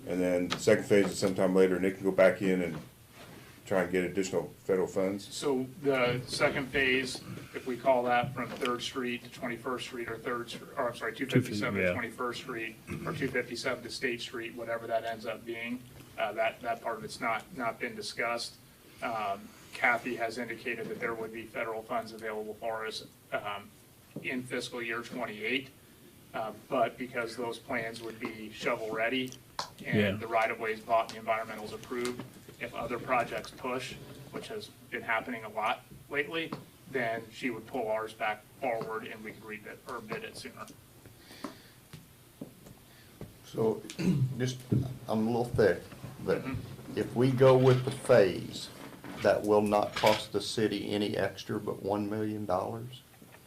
And then the second phase is sometime later, and they can go back in and try and get additional federal funds. So the second phase, if we call that from 3rd Street to 21st Street, or 257 to 21st Street, or 257 to State Street, whatever that ends up being, that part of it's not been discussed. Kathy has indicated that there would be federal funds available for us in fiscal year '28. But because those plans would be shovel-ready Yeah. and the right-of-way is bought and the environmental's approved, if other projects push, which has been happening a lot lately, then she would pull ours back forward and we could rebid or bid it sooner. So, just, I'm a little thick, but if we go with the phase, that will not cost the city any extra but $1 million?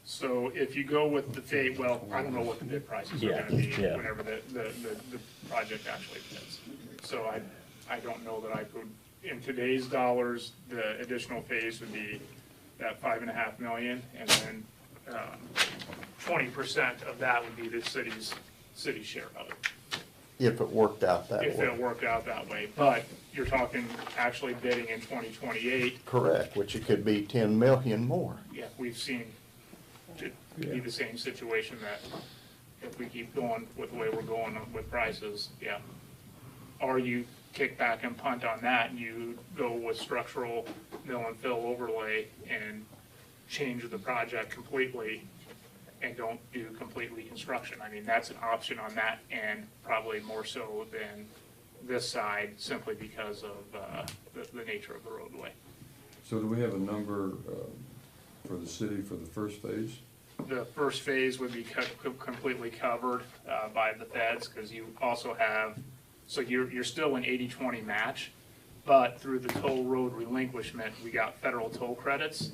So if you go with the fate, well, I don't know what the bid prices are Yeah, gonna be yeah. whenever the project actually bids. So I don't know that I could, in today's dollars, the additional phase would be that 5.5 million, and then 20% of that would be the city's share of it. If it worked out that way? If it worked out that way, but you're talking actually bidding in 2028. Correct, which it could be 10 million more. Yeah, we've seen it be the same situation that if we keep going with the way we're going with prices, yeah. Or you kick back and punt on that and you go with structural mill and fill overlay and change the project completely and don't do complete reconstruction. I mean, that's an option on that and probably more so than this side simply because of the nature of the roadway. So do we have a number for the city for the first phase? The first phase would be completely covered by the feds, because you also have, so you're still an 80-20 match, but through the toll road relinquishment, we got federal toll credits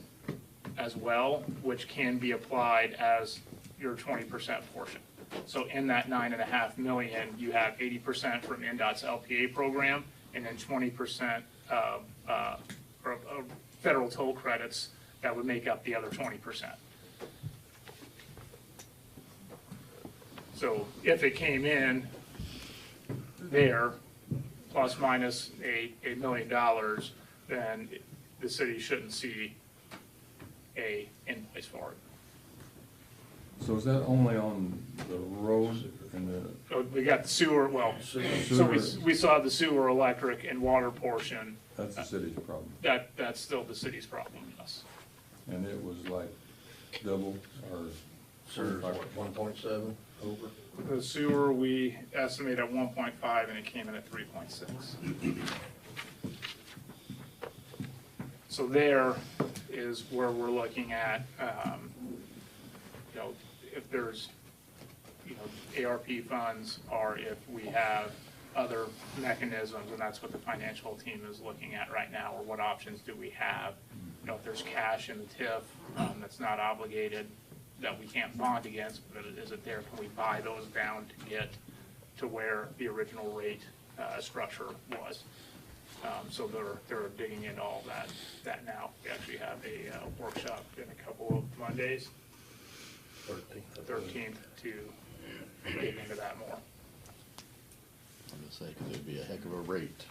as well, which can be applied as your 20% portion. So in that $9.5 million, you have 80% from NDOT's LPA program, and then 20% of federal toll credits that would make up the other 20%. So if it came in there, plus minus $1 million, then the city shouldn't see a invoice for it. So is that only on the road and the? So we got the sewer, well, so we saw the sewer, electric, and water portion. That's the city's problem. That's still the city's problem, yes. And it was like double or? Sir, 1.7 over. The sewer, we estimate at 1.5 and it came in at 3.6. So there is where we're looking at, you know, if there's, you know, ARP funds, or if we have other mechanisms, and that's what the financial team is looking at right now, or what options do we have? You know, if there's cash in the TIF that's not obligated, that we can't bond against, but is it there, can we buy those down to get to where the original rate structure was? So they're digging into all that now. We actually have a workshop in a couple of Mondays, 13th, to dig into that more. I'm gonna say, 'cause it'd be a heck of a rate.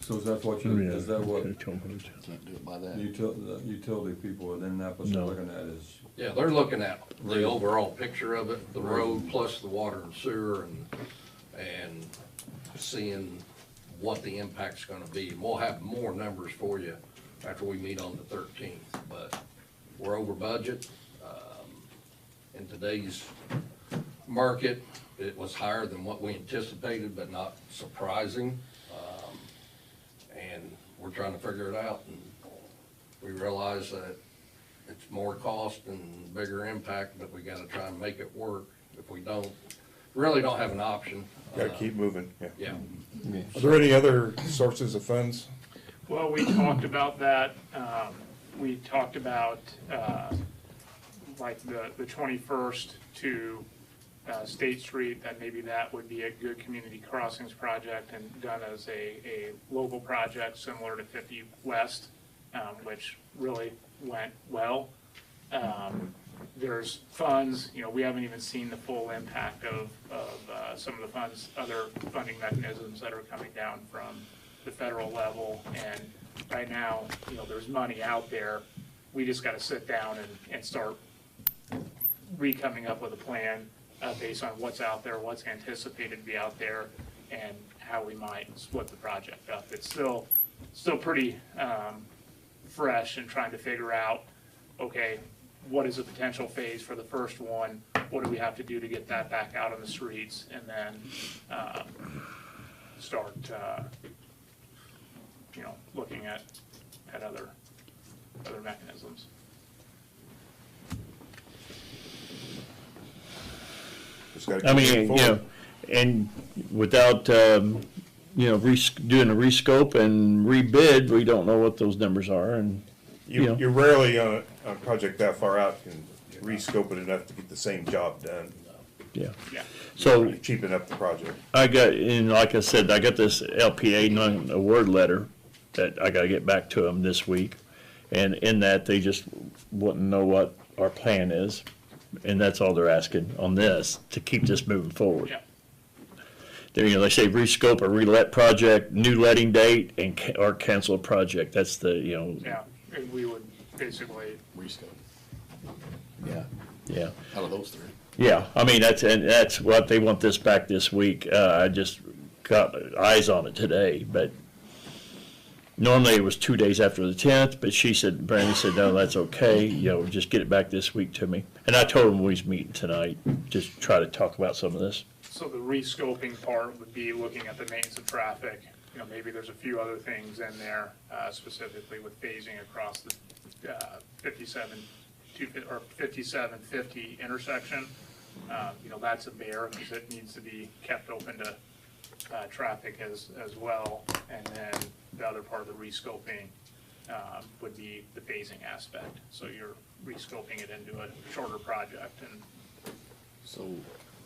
So is that what you, is that what? Can't do it by that. The utility people in Annapolis are looking at is? Yeah, they're looking at the overall picture of it, the road plus the water and sewer, and seeing what the impact's gonna be. And we'll have more numbers for you after we meet on the 13th, but we're over budget. In today's market, it was higher than what we anticipated, but not surprising. And we're trying to figure it out, and we realize that it's more cost and bigger impact, but we gotta try and make it work. If we don't, really don't have an option. Gotta keep moving, yeah. Yeah. Are there any other sources of funds? Well, we talked about that. We talked about like the 21st to State Street, that maybe that would be a good community crossings project and done as a local project similar to 50 West, which really went well. There's funds, you know, we haven't even seen the full impact of some of the funds, other funding mechanisms that are coming down from the federal level. And right now, you know, there's money out there. We just gotta sit down and start coming up with a plan based on what's out there, what's anticipated to be out there, and how we might split the project up. It's still pretty fresh and trying to figure out, okay, what is a potential phase for the first one? what do we have to do to get that back out on the streets, and then start, looking at other mechanisms. Just gotta I keep mean, moving you know, forward. and without, doing a rescope and rebid, we don't know what those numbers are, and, you know. You're rarely on a project that far out can rescope it enough to get the same job done. Yeah. Yeah. So, Cheapen up the project. and like I said, I got this LPA non-award letter that I gotta get back to them this week. And in that, they just want to know what our plan is, and that's all they're asking on this, to keep this moving forward. Yeah. They say rescope or relet project, new letting date, or cancel a project. That's the, Yeah, and we would basically. Rescope. Yeah. Out of those three. Yeah, I mean, that's what they want this back this week. I just got eyes on it today, but normally it was 2 days after the 10th, but Brandy said, no, that's okay, just get it back this week to me. And I told them we was meeting tonight, just try to talk about some of this. So the rescoping part would be looking at the maintenance of traffic. Maybe there's a few other things in there, specifically with phasing across the 5750 intersection. That's a bear because it needs to be kept open to traffic as well. And then the other part of the rescoping would be the phasing aspect. So you're rescoping it into a shorter project. And So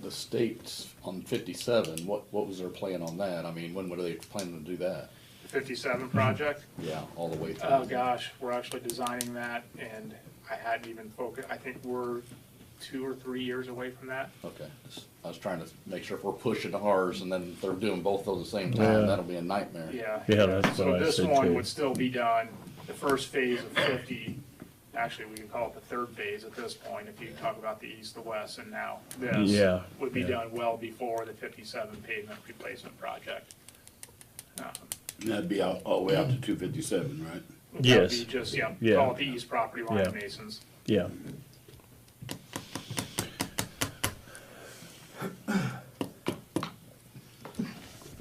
the states on 57, what was their plan on that? I mean, when were they planning to do that? the 57 project, Yeah, all the way through. oh gosh, we're actually designing that, and I hadn't even focused, I think we're 2 or 3 years away from that. Okay, I was trying to make sure if we're pushing ours and then they're doing both those at the same time, Yeah. that'll be a nightmare. Yeah. Yeah, that's So what I this said one too. would still be done, the first phase of 50, actually, we can call it the third phase at this point, if you talk about the east, the west, and now this. Yeah, Would be yeah. done well before the 57 pavement replacement project. And that'd be all the way out to 257, right? That would Yes. be just, Yeah. call it the east property line of Yeah. Masons. Yeah.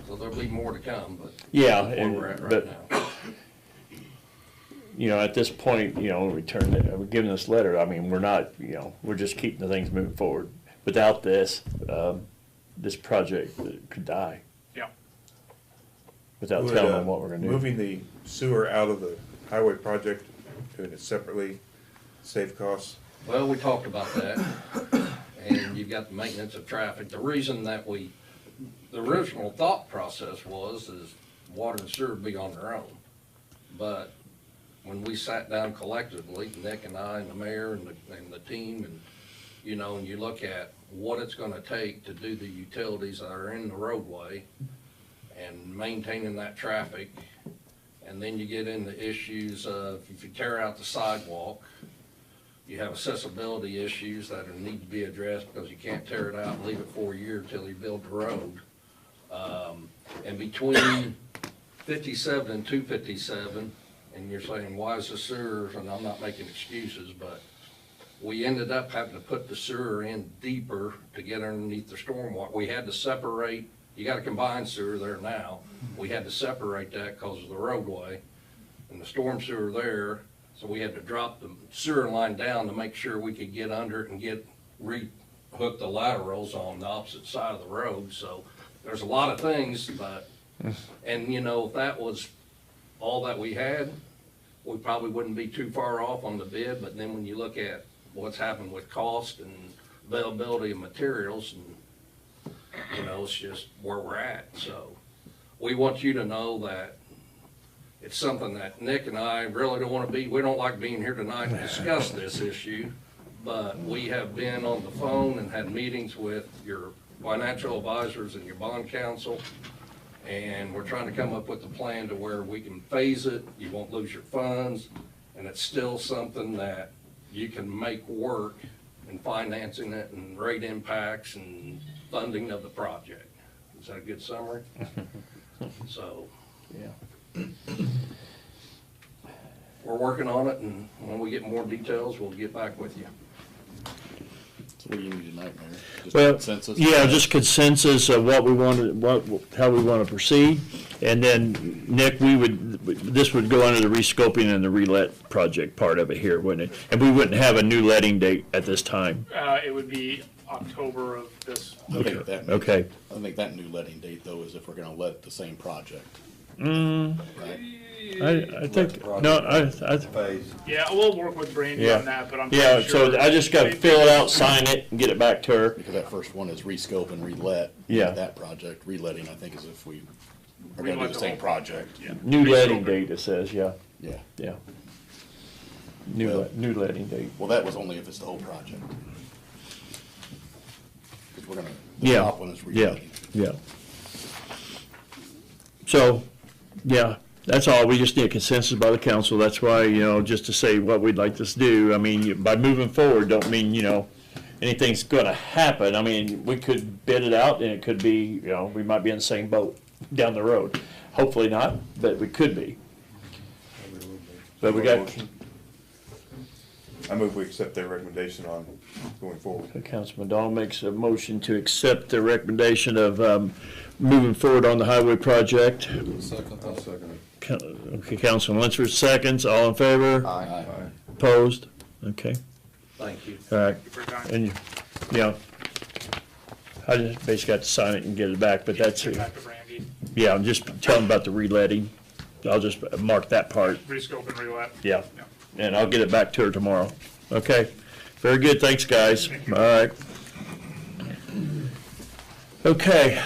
So there'll be more to come, but. Yeah, that's where we're at right but- now. At this point, we're giving this letter, I mean, we're not, we're just keeping the things moving forward. Without this, this project could die Yeah. without Would, telling them what we're gonna do. Moving the sewer out of the highway project, doing it separately, save costs. Well, we talked about that, and you've got the maintenance of traffic. The reason that the original thought process is water and sewer be on their own. But when we sat down collectively, Nick and I and the mayor and the team, and you look at what it's gonna take to do the utilities that are in the roadway and maintaining that traffic, and then you get into issues of, if you tear out the sidewalk, you have accessibility issues that need to be addressed because you can't tear it out and leave it for a year till you build the road. And between 57 and 257, and you're saying, why is the sewer, and I'm not making excuses, but we ended up having to put the sewer in deeper to get underneath the stormwater. We had to separate, you got a combined sewer there now. We had to separate that because of the roadway and the storm sewer there. So we had to drop the sewer line down to make sure we could get under it and re-hook the laterals on the opposite side of the road. So there's a lot of things, but, and if that was all that we had, we probably wouldn't be too far off on the bid. But then when you look at what's happened with cost and availability of materials, and it's just where we're at. So we want you to know that it's something that Nick and I really don't want to be, we don't like being here tonight to discuss this issue, but we have been on the phone and had meetings with your financial advisors and your bond counsel, and we're trying to come up with a plan to where we can phase it, you won't lose your funds, and it's still something that you can make work in financing it and rate impacts and funding of the project. Is that a good summary? So. Yeah. We're working on it, and when we get more details, we'll get back with you. What do you need tonight, Mayor? Just Well, consensus? yeah, just consensus of what we wanted, how we want to proceed. And then, Nick, this would go under the rescoping and the relet project part of it here, wouldn't it? And we wouldn't have a new letting date at this time. It would be October of this. I think that Okay. I think that new letting date, though, is if we're gonna let the same project. Mm, Right? I think, no, Yeah, we'll work with Brandy yeah. on that, but I'm Yeah, pretty sure. so I just got to fill it out, sign it, and get it back to her. Because that first one is rescope and relet. Yeah. That project, reletting, I think, is if we are gonna Relet do the the same whole project. project, New letting date, it says, yeah. Yeah. Yeah. Well- New letting date. Well, that was only if it's the whole project. Because we're gonna, the Yeah, top one is yeah, reletting. yeah. So, yeah, that's all. We just need a consensus by the council. That's why, just to say what we'd like to do. I mean, by moving forward, don't mean, anything's gonna happen. I mean, we could bid it out and it could be, we might be in the same boat down the road. Hopefully not, but we could be. But we got, I move we accept their recommendation on going forward. Councilman Dahl makes a motion to accept the recommendation of moving forward on the highway project. I'll second it. Okay, Councilman Lunsford seconds, all in favor? Aye. Opposed? Okay, Thank you. all right. Thank you for your time. And, I just basically got to sign it and get it back, but that's, Get back to Brandy. yeah, I'm just telling about the reletting. I'll just mark that part, Rescope and relet. yeah. And I'll get it back to her tomorrow. Okay, very good, thanks, guys. All right. Okay.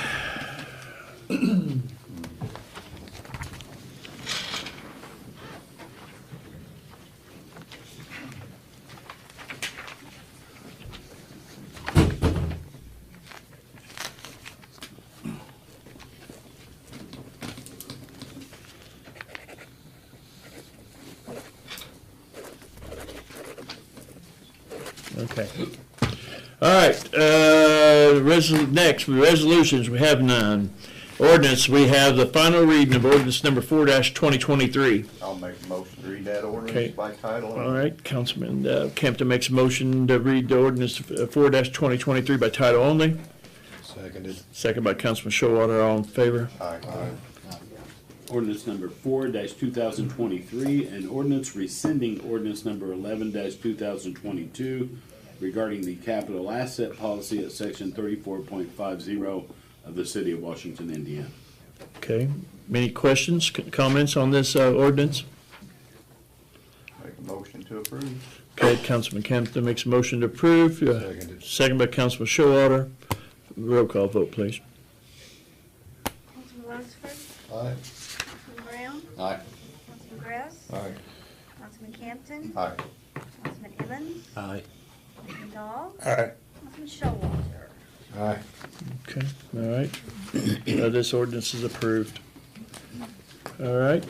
Okay. All right, next, resolutions, we have none. Ordinance, we have the final reading of ordinance number 4-2023. I'll make a motion to read that Okay. ordinance by title. All right, Councilman Kempton makes a motion to read the ordinance 4-2023 by title only. Seconded. Second by Councilman Showalter, all in favor? Aye. Ordinance number 4-2023, an ordinance rescinding ordinance number 11-2022 regarding the capital asset policy at section 34.50 of the city of Washington, Indiana. Okay, any questions, comments on this ordinance? Make a motion to approve. Okay, Councilman Kempton makes a motion to approve. Seconded. Second by Councilman Showalter. Roll call vote, please. Councilman Lunsford, Aye. Councilman Brown, Aye. Councilman Gress, Aye. Councilman Campton, Aye. Councilman Evans, Aye. Councilman Dahl, Aye. Councilman Showalter. Aye. Okay, all right. This ordinance is approved. All right.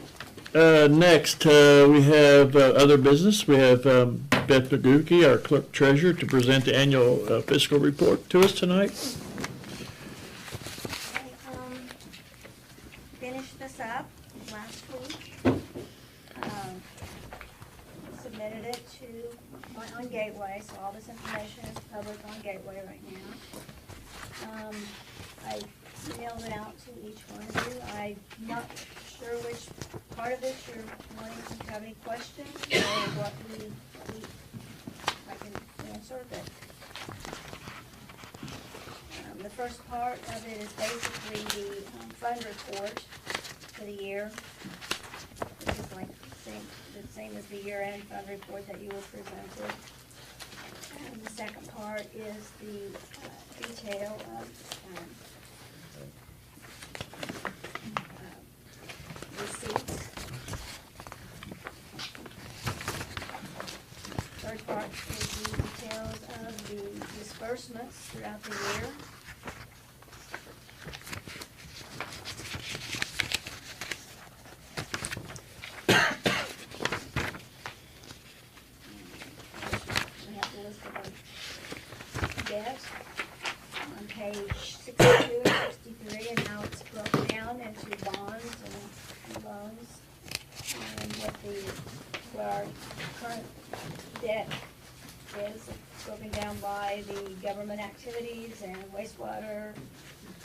Next, we have other business. We have Beth McGookie, our clerk treasurer, to present the annual fiscal report to us tonight. Finished this up last week. Submitted it on Gateway, so all this information is public on Gateway right now. I mailed it out to each one of you. I'm not sure which part of this you're wanting, if you have any questions, or what I can answer, but the first part of it is basically the fund report for the year. This is like the same as the year-end fund report that you were presented. And the second part is the detail of receipts. Third part is the details of the disbursements throughout the year. We have the list of our debt on page 62 and 63, and how it's broken down into bonds and loans, and what our current debt is broken down by the government activities and wastewater,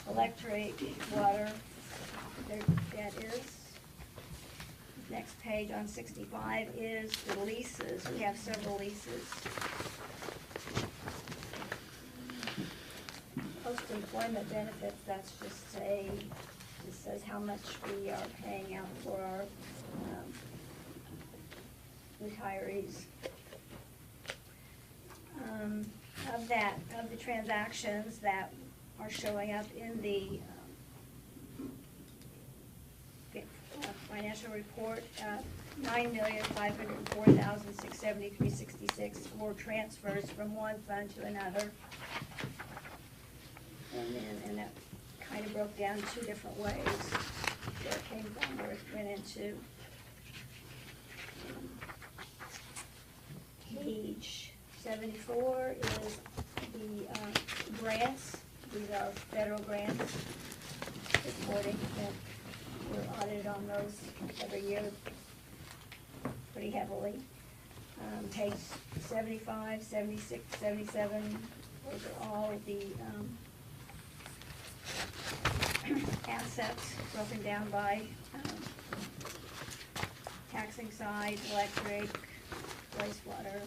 electric, water. There, that is. Next page on 65 is the leases. We have several leases. Post-employment benefits, that's just it says how much we are paying out for our retirees. Of the transactions that are showing up in the financial report, 9,504,673.66 for transfers from one fund to another. And that kind of broke down two different ways where it came from, where it went into. Page 74 is the grants. These are federal grants reporting that we're audited on those every year pretty heavily. Page 75, 76, 77, those are all the assets broken down by taxing side, electric, wastewater,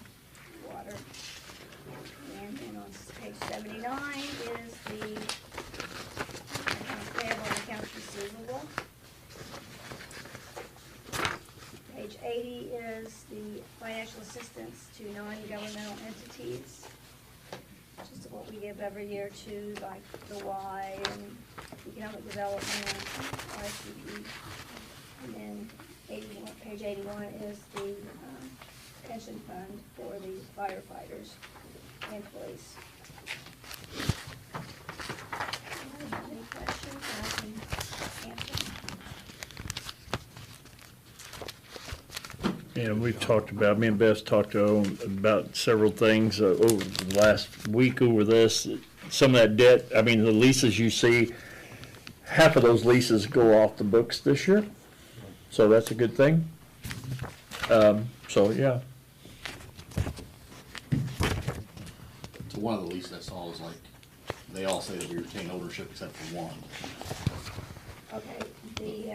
water. And then on page 79 is the accounts payable and accounts receivable. Page 80 is the financial assistance to non-governmental entities. Just what we give every year to, like the Y and economic development, RSVP. And then 81, page 81 is the pension fund for the firefighters and police. Any questions I can answer? Yeah, we've talked about, me and Beth talked about several things over the last week over this. Some of that debt, I mean, the leases you see, half of those leases go off the books this year, so that's a good thing. So, yeah. So one of the leases I saw was like, they all say that we retain ownership except for one. Okay, The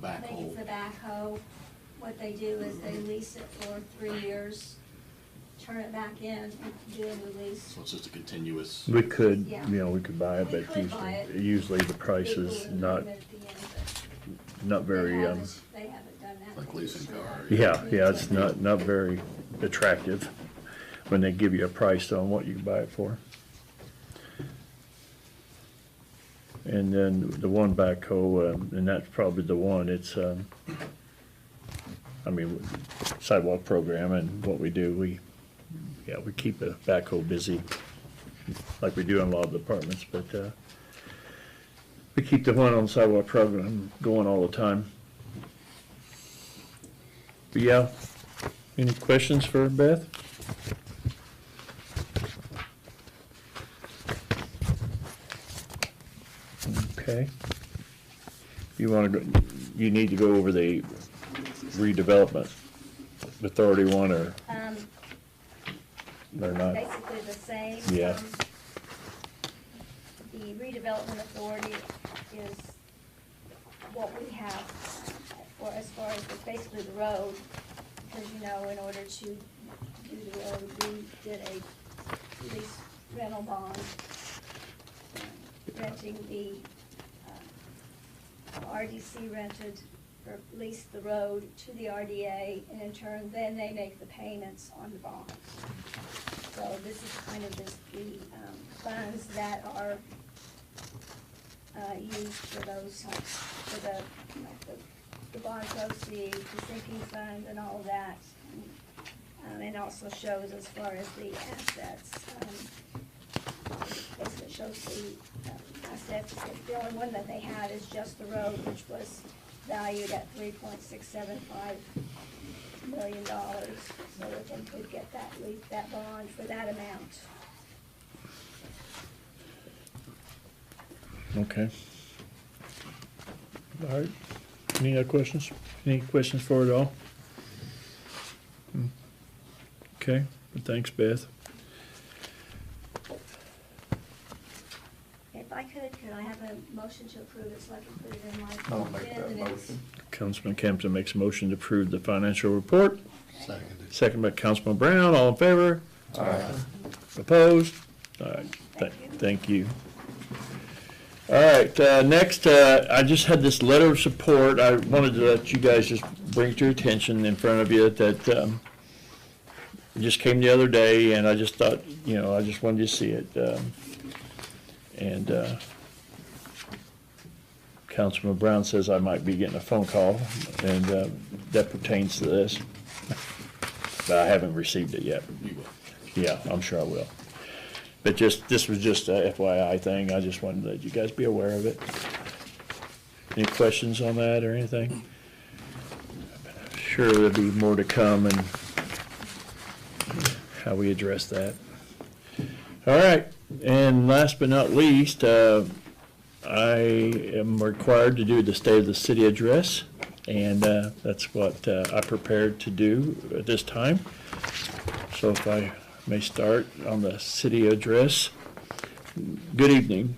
I think backhoe. it's the backhoe. What they do is they lease it for 3 years, turn it back in, and do a new lease. So it's just a continuous. We could, Yeah. we could buy it, We but could buy it. usually the price Big is balloon not, payment at the end, but not very, They haven't done that. Like leasing cars. yeah, it's not very attractive when they give you a price on what you can buy it for. And then the one backhoe, and that's probably the one, it's, sidewalk program and what we do, we keep the backhoe busy, like we do in a lot of departments, but, we keep the one on sidewalk program going all the time. But yeah, any questions for Beth? Okay. You need to go over the redevelopment authority one or not? Basically the same. Yeah. The redevelopment authority is what we have for as far as basically the road, because in order to do the road, we did a lease rental bond, renting the RDC rented or leased the road to the RDA, and in turn, then they make the payments on the bonds. So this is kind of the funds that are used for those, for the bond proceeds, the sinking fund and all of that. And also shows as far as the assets, basically shows the assets. The only one that they had is just the road, which was valued at $3.675 million, so that they could get that bond for that amount. Okay. All right. Any other questions? Any questions for it all? Okay, thanks, Beth. If I could I have a motion to approve it so I can put it in my I'll make bin that and it's- motion. Councilman Campbell makes a motion to approve the financial report. Seconded. Second by Councilman Brown, all in favor? Aye. Opposed? All right, thank you. All right, next, I just had this letter of support. I wanted to let you guys just bring to your attention in front of you that it just came the other day, and I just thought, I just wanted you to see it. Councilman Brown says I might be getting a phone call, and that pertains to this. But I haven't received it yet. You will. Yeah, I'm sure I will. But this was just a FYI thing. I just wanted to let you guys be aware of it. Any questions on that or anything? Sure, there'll be more to come and how we address that. All right, and last but not least, I am required to do the State of the City address, and that's what I prepared to do at this time. So if I may start on the city address. Good evening.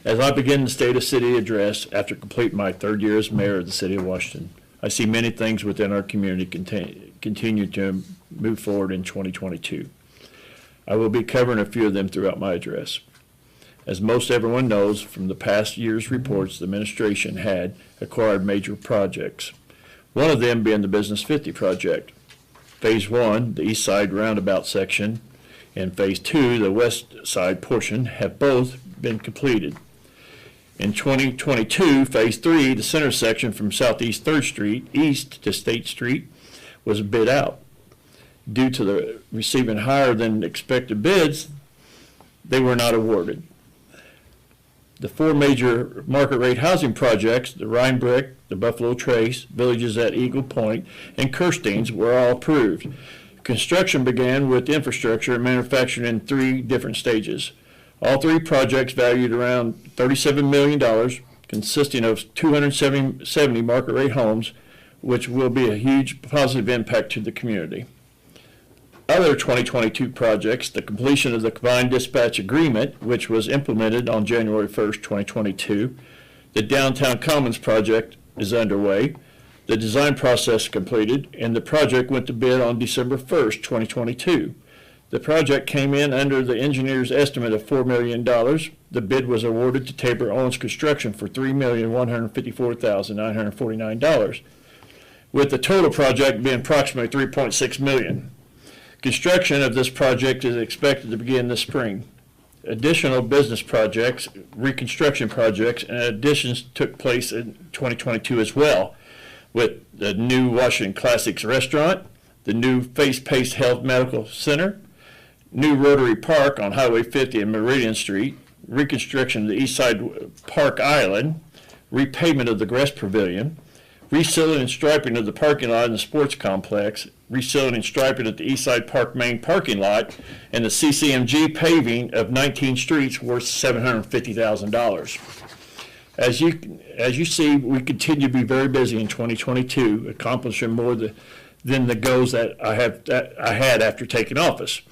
As I begin the State of City address after completing my third year as mayor of the City of Washington, I see many things within our community continue to move forward in 2022. I will be covering a few of them throughout my address. As most everyone knows from the past year's reports, the administration had acquired major projects, one of them being the Business 50 project. Phase 1, the east side roundabout section, and Phase 2, the west side portion, have both been completed. In 2022, Phase 3, the center section from Southeast 3rd Street east to State Street, was bid out. Due to the receiving higher than expected bids, they were not awarded. The 4 major market rate housing projects, the Rhine Brick, the Buffalo Trace, Villages at Eagle Point, and Kirstein's, were all approved. Construction began with infrastructure and manufacturing in 3 different stages. All 3 projects valued around $37 million, consisting of 270 market rate homes, which will be a huge positive impact to the community. Other 2022 projects, the completion of the Combined Dispatch Agreement, which was implemented on January 1st, 2022. The Downtown Commons project is underway. The design process completed, and the project went to bid on December 1st, 2022. The project came in under the engineer's estimate of $4 million. The bid was awarded to Tabor Owens Construction for $3,154,949, with the total project being approximately $3.6 million. Construction of this project is expected to begin this spring. Additional business projects, reconstruction projects, and additions took place in 2022 as well, with the new Washington Classics restaurant, the new Face Pace Health Medical Center, new Rotary Park on Highway 50 and Meridian Street, reconstruction of the East Side Park Island, repavement of the Grass Pavilion, resealing and striping of the parking lot in the sports complex, resealing and striping at the East Side Park main parking lot, and the CCMG paving of 19 streets worth $750,000. As you see, we continue to be very busy in 2022, accomplishing more than the goals that I had after taking office.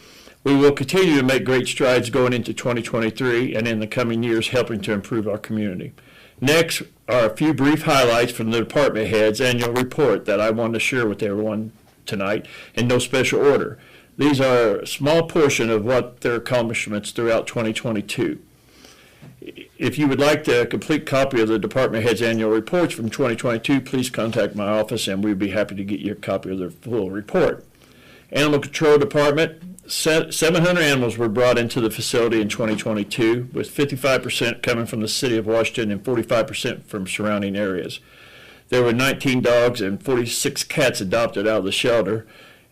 We will continue to make great strides going into 2023 and in the coming years, helping to improve our community. Next are a few brief highlights from the department head's annual report that I want to share with everyone tonight in no special order. These are a small portion of what their accomplishments throughout 2022. If you would like a complete copy of the department head's annual reports from 2022, please contact my office and we'd be happy to get you a copy of their full report. Animal Control Department, 700 animals were brought into the facility in 2022, with 55% coming from the City of Washington and 45% from surrounding areas. There were 19 dogs and 46 cats adopted out of the shelter,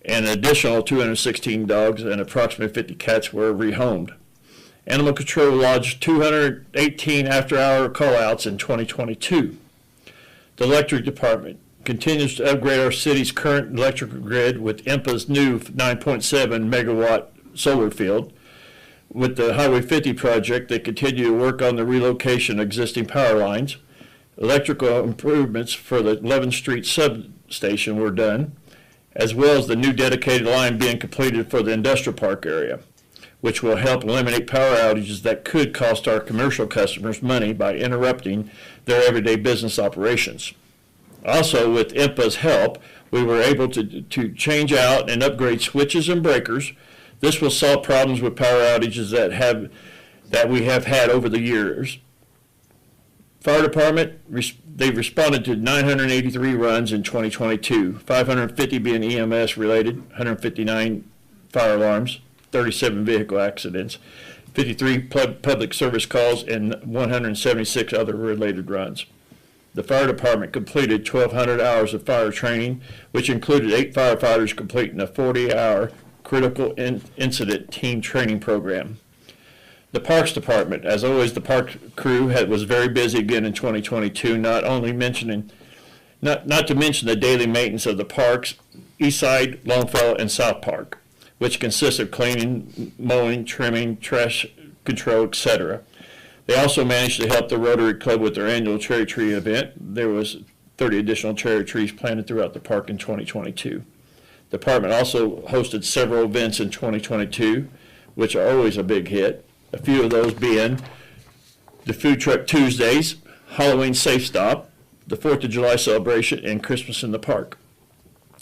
and an additional 216 dogs and approximately 50 cats were rehomed. Animal Control lodged 218 after-hour call-outs in 2022. The Electric Department continues to upgrade our city's current electrical grid with IMPA's new 9.7 megawatt solar field. With the Highway 50 project, they continue to work on the relocation of existing power lines. Electrical improvements for the 11th Street substation were done. as well as the new dedicated line being completed for the industrial park area, which will help eliminate power outages that could cost our commercial customers money by interrupting their everyday business operations. Also, with IMPA's help, we were able to change out and upgrade switches and breakers. This will solve problems with power outages that we have had over the years. Fire department, they responded to 983 runs in 2022, 550 being EMS related, 159 fire alarms, 37 vehicle accidents, 53 public service calls, and 176 other related runs. The fire department completed 1,200 hours of fire training, which included 8 firefighters completing a 40-hour critical incident team training program. The Parks Department, as always, the park crew was very busy again in 2022, not to mention the daily maintenance of the parks, Eastside, Longfellow, and South Park, which consists of cleaning, mowing, trimming, trash control, etc. They also managed to help the Rotary Club with their annual cherry tree event. There was 30 additional cherry trees planted throughout the park in 2022. The department also hosted several events in 2022, which are always a big hit. A few of those being the Food Truck Tuesdays, Halloween Safe Stop, the 4th of July celebration, and Christmas in the Park.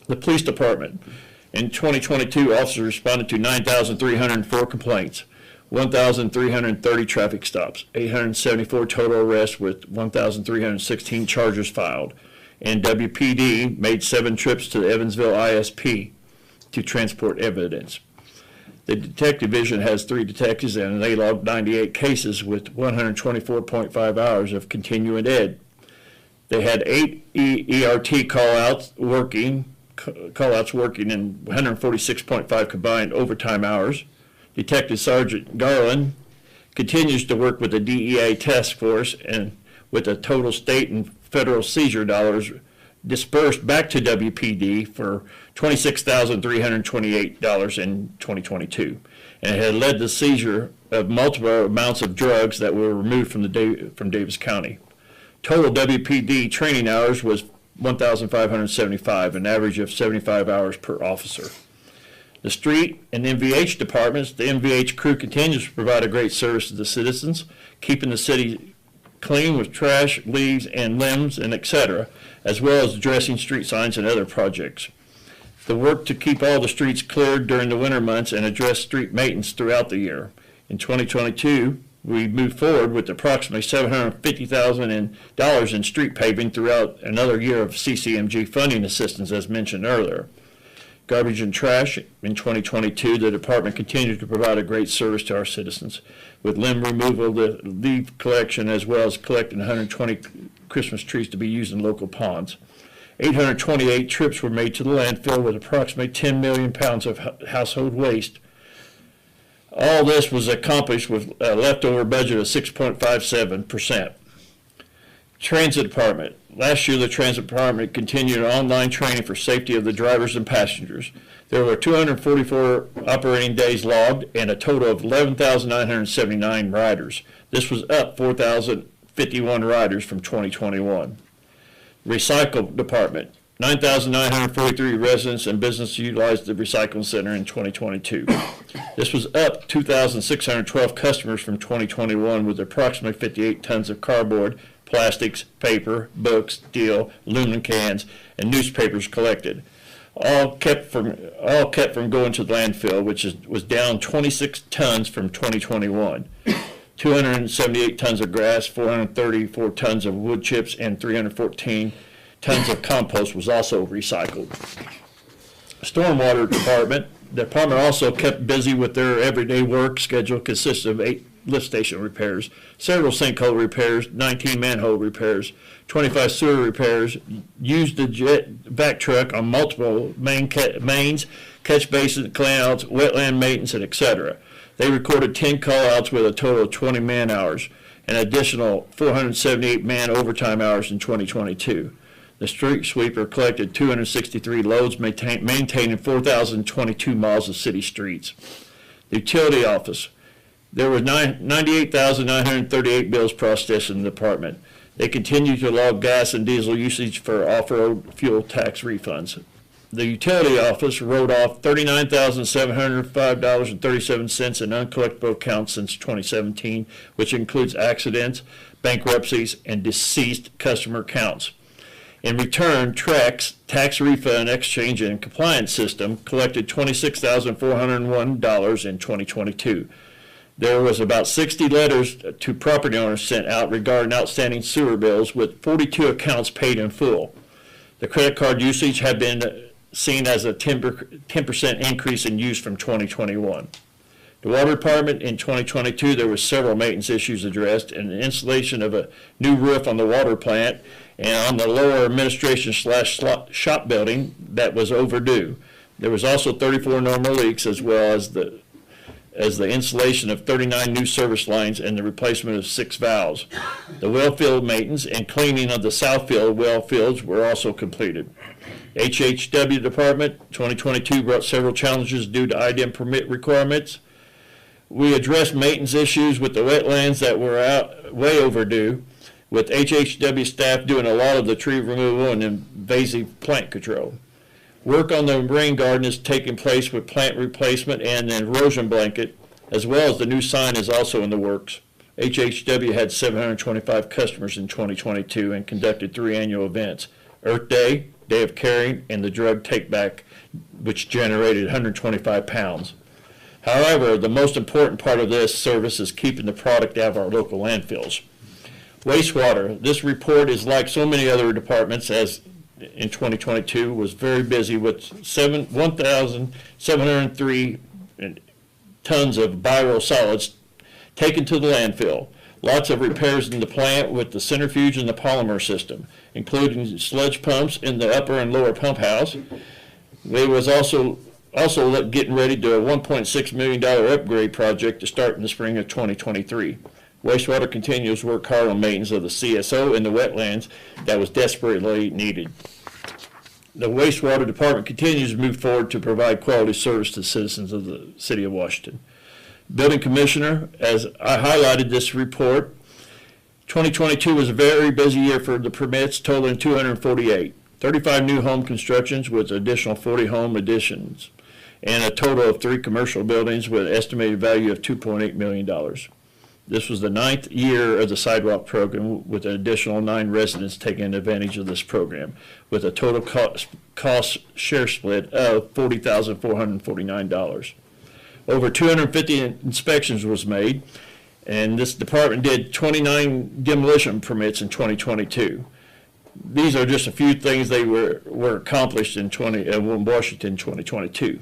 The Police Department. In 2022, officers responded to 9,304 complaints, 1,330 traffic stops, 874 total arrests with 1,316 charges filed, and WPD made 7 trips to the Evansville ISP to transport evidence. The Detective Division has 3 detectives, and they logged 98 cases with 124.5 hours of continuing ed. They had 8 ERT call-outs working and 146.5 combined overtime hours. Detective Sergeant Garland continues to work with the DEA task force, and with the total state and federal seizure dollars dispersed back to WPD for $26,328 in 2022, and it had led to the seizure of multiple amounts of drugs that were removed from Davis County. Total WPD training hours was 1,575, an average of 75 hours per officer. The street and MVH departments, the MVH crew continues to provide a great service to the citizens, keeping the city clean with trash, leaves, and limbs, and etc., as well as addressing street signs and other projects. The work to keep all the streets cleared during the winter months and address street maintenance throughout the year. In 2022, we moved forward with approximately $750,000 in street paving throughout another year of CCMG funding assistance, as mentioned earlier. Garbage and trash. In 2022, the department continued to provide a great service to our citizens with limb removal, the leaf collection, as well as collecting 120 Christmas trees to be used in local ponds. 828 trips were made to the landfill with approximately 10 million pounds of household waste. All this was accomplished with a leftover budget of 6.57%. Transit Department. Last year, the Transit Department continued online training for safety of the drivers and passengers. There were 244 operating days logged and a total of 11,979 riders. This was up 4,051 riders from 2021. Recycle Department. 9,943 residents and businesses utilized the recycling center in 2022. This was up 2,612 customers from 2021 with approximately 58 tons of cardboard, plastics, paper, books, steel, aluminum cans, and newspapers collected. All kept from going to the landfill, which was down 26 tons from 2021. 278 tons of grass, 434 tons of wood chips, and 314 tons of compost was also recycled. Stormwater Department. The department also kept busy with their everyday work schedule, consisting of 8 lift station repairs, several sinkhole repairs, 19 manhole repairs, 25 sewer repairs, used the jet vac truck on multiple mains, catch basin cleanouts, wetland maintenance, and etc. They recorded 10 call-outs with a total of 20 man hours, an additional 478 man overtime hours in 2022. The street sweeper collected 263 loads, maintaining 4,022 miles of city streets. The utility office. There were 98,938 bills processed in the department. They continue to log gas and diesel usage for off-road fuel tax refunds. the utility office wrote off $39,705.37 in uncollectible accounts since 2017, which includes accidents, bankruptcies, and deceased customer accounts. In return, TREX, Tax Refund Exchange and Compliance System, collected $26,401 in 2022. There was about 60 letters to property owners sent out regarding outstanding sewer bills, with 42 accounts paid in full. The credit card usage had been seen as a 10% increase in use from 2021. The water department in 2022, there were several maintenance issues addressed, and the installation of a new roof on the water plant and on the lower administration / shop building that was overdue. There was also 34 normal leaks, as well as the installation of 39 new service lines and the replacement of 6 valves. The well field maintenance and cleaning of the south field well fields were also completed. HHW department 2022 brought several challenges due to IDM permit requirements. We addressed maintenance issues with the wetlands that were way overdue, with HHW staff doing a lot of the tree removal and invasive plant control. Work on the rain garden is taking place with plant replacement and an erosion blanket, as well as the new sign is also in the works. HHW had 725 customers in 2022 and conducted 3 annual events: Earth Day, Day of Caring, and the Drug Take Back, which generated 125 pounds. However, the most important part of this service is keeping the product out of our local landfills. Wastewater. This report is like so many other departments, as in 2022 was very busy with 1,703 tons of viral solids taken to the landfill. Lots of repairs in the plant with the centrifuge and the polymer system, including sludge pumps in the upper and lower pump house. There was also getting ready to a $1.6 million upgrade project to start in the spring of 2023. Wastewater continues to work hard on maintenance of the CSO in the wetlands that was desperately needed. The wastewater department continues to move forward to provide quality service to citizens of the city of Washington. Building commissioner, as I highlighted this report, 2022 was a very busy year for the permits, totaling 248. 35 new home constructions with additional 40 home additions, and a total of 3 commercial buildings with an estimated value of $2.8 million. This was the 9th year of the sidewalk program, with an additional 9 residents taking advantage of this program, with a total cost share split of $40,449. Over 250 inspections was made, and this department did 29 demolition permits in 2022. These are just a few things they were accomplished in Washington 2022.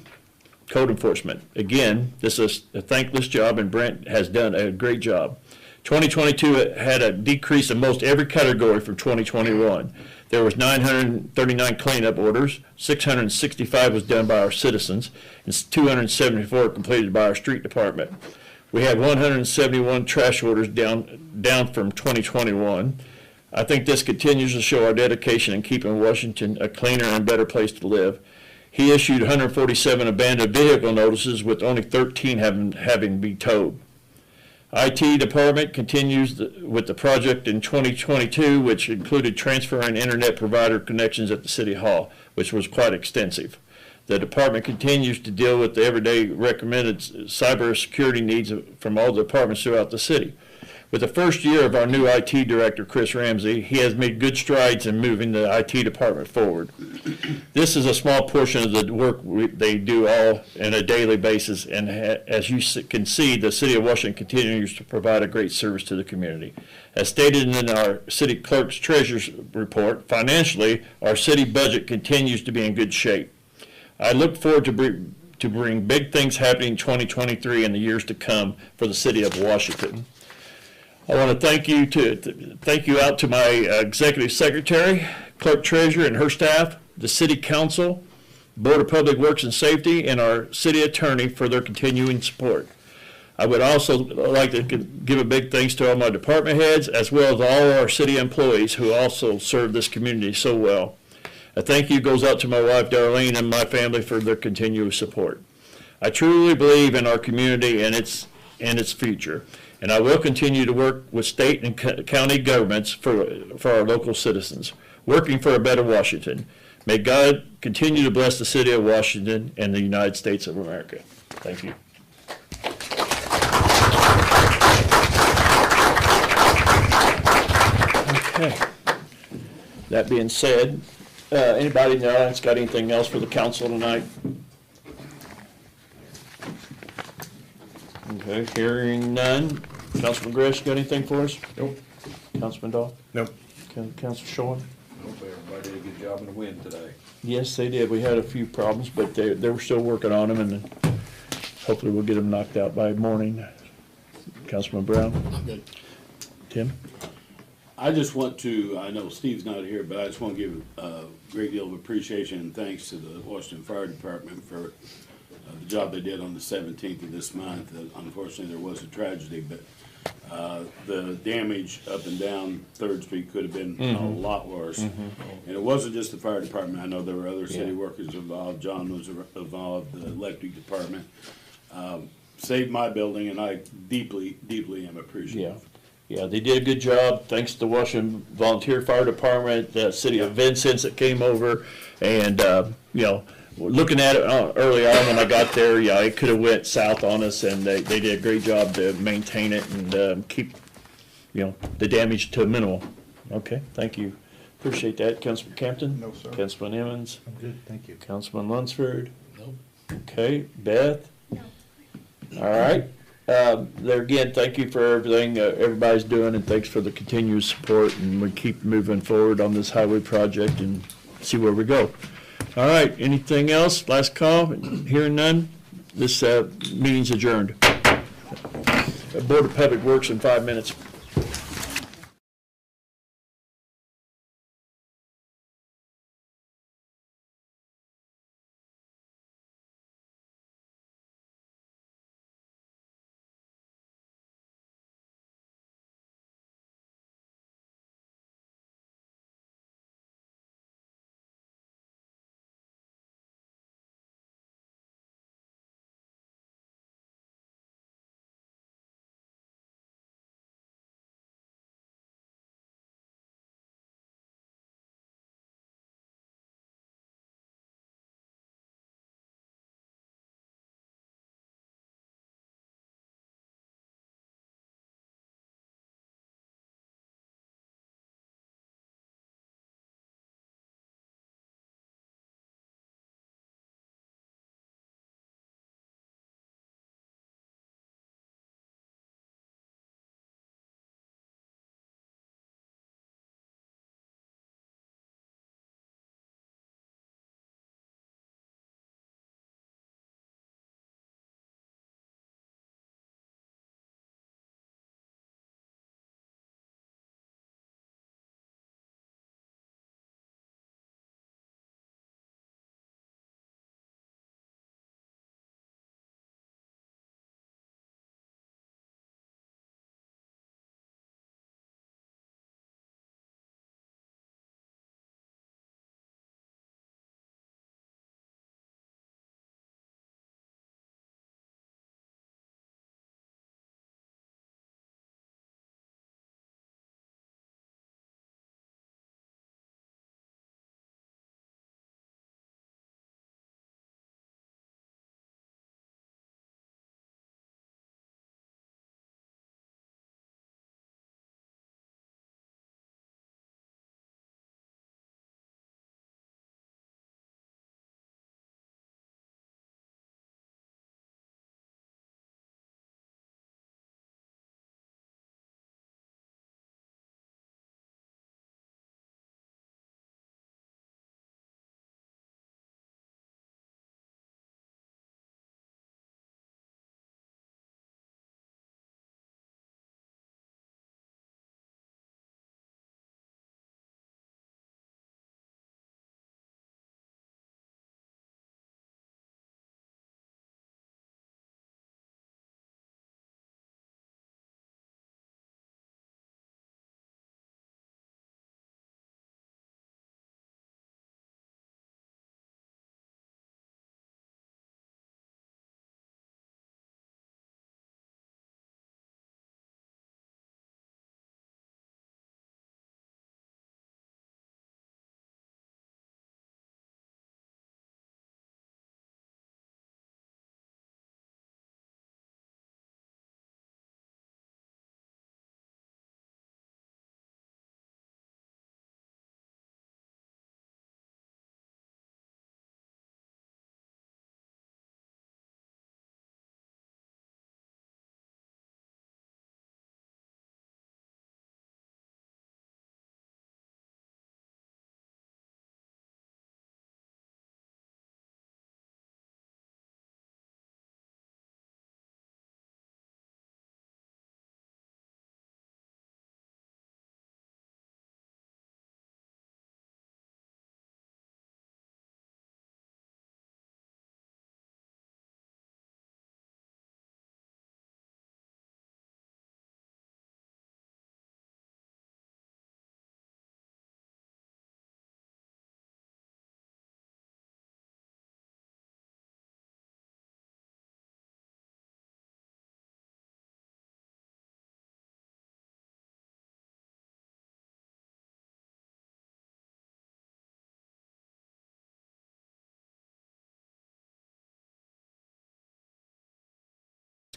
Code enforcement. Again, this is a thankless job, and Brent has done a great job. 2022 had a decrease in most every category from 2021. There was 939 cleanup orders, 665 was done by our citizens, and 274 completed by our street department. We had 171 trash orders down from 2021. I think this continues to show our dedication in keeping Washington a cleaner and better place to live. He issued 147 abandoned vehicle notices, with only 13 having been towed. IT department continues with the project in 2022, which included transferring internet provider connections at the City Hall, which was quite extensive. The department continues to deal with the everyday recommended cybersecurity needs from all the departments throughout the city. With the first year of our new IT director, Chris Ramsey, he has made good strides in moving the IT department forward. This is a small portion of the work they do all on a daily basis, and as you can see, the City of Washington continues to provide a great service to the community. As stated in our city clerk's treasurer's report, financially, our city budget continues to be in good shape. I look forward to bring big things happening in 2023 and the years to come for the City of Washington. I want to thank you out to my executive secretary, clerk treasurer and her staff, the city council, Board of Public Works and Safety, and our city attorney for their continuing support. I would also like to give a big thanks to all my department heads, as well as all our city employees who also serve this community so well. A thank you goes out to my wife, Darlene, and my family for their continuous support. I truly believe in our community and its future, and I will continue to work with state and county governments for our local citizens. working for a better Washington. May God continue to bless the city of Washington and the United States of America. Thank you. Okay. That being said, anybody in the audience got anything else for the council tonight? Okay, hearing none. Councilman Gresh, got anything for us? Nope. Councilman Dahl? Nope. Councilman Shorn? Hope everybody did a good job in the wind today. Yes, they did. We had a few problems, but they were still working on them, and hopefully we'll get them knocked out by morning. Councilman Brown? I'm good. Tim? I just want to, I know Steve's not here, but I just want to give a great deal of appreciation and thanks to the Washington Fire Department for the job they did on the 17th of this month. Unfortunately, there was a tragedy, but the damage up and down Third Street could have been a lot worse. And it wasn't just the fire department. I know there were other city workers involved. John was involved, the electric department. Saved my building, and I deeply, deeply am appreciative. Yeah, they did a good job. Thanks to Washington Volunteer Fire Department, the city of Vincennes that came over, and you know, looking at it early on when I got there, yeah, it could have went south on us, and they did a great job to maintain it and keep, you know, the damage to a minimal. Okay, thank you. Appreciate that. Councilman Campton? No, sir. Councilman Emmons? I'm good, thank you. Councilman Lunsford? Nope. Okay, Beth? All right. There again, thank you for everything everybody's doing, and thanks for the continued support, and we keep moving forward on this highway project and see where we go. All right, anything else? Last call? Hearing none? This meeting's adjourned. Board of Public Works in 5 minutes.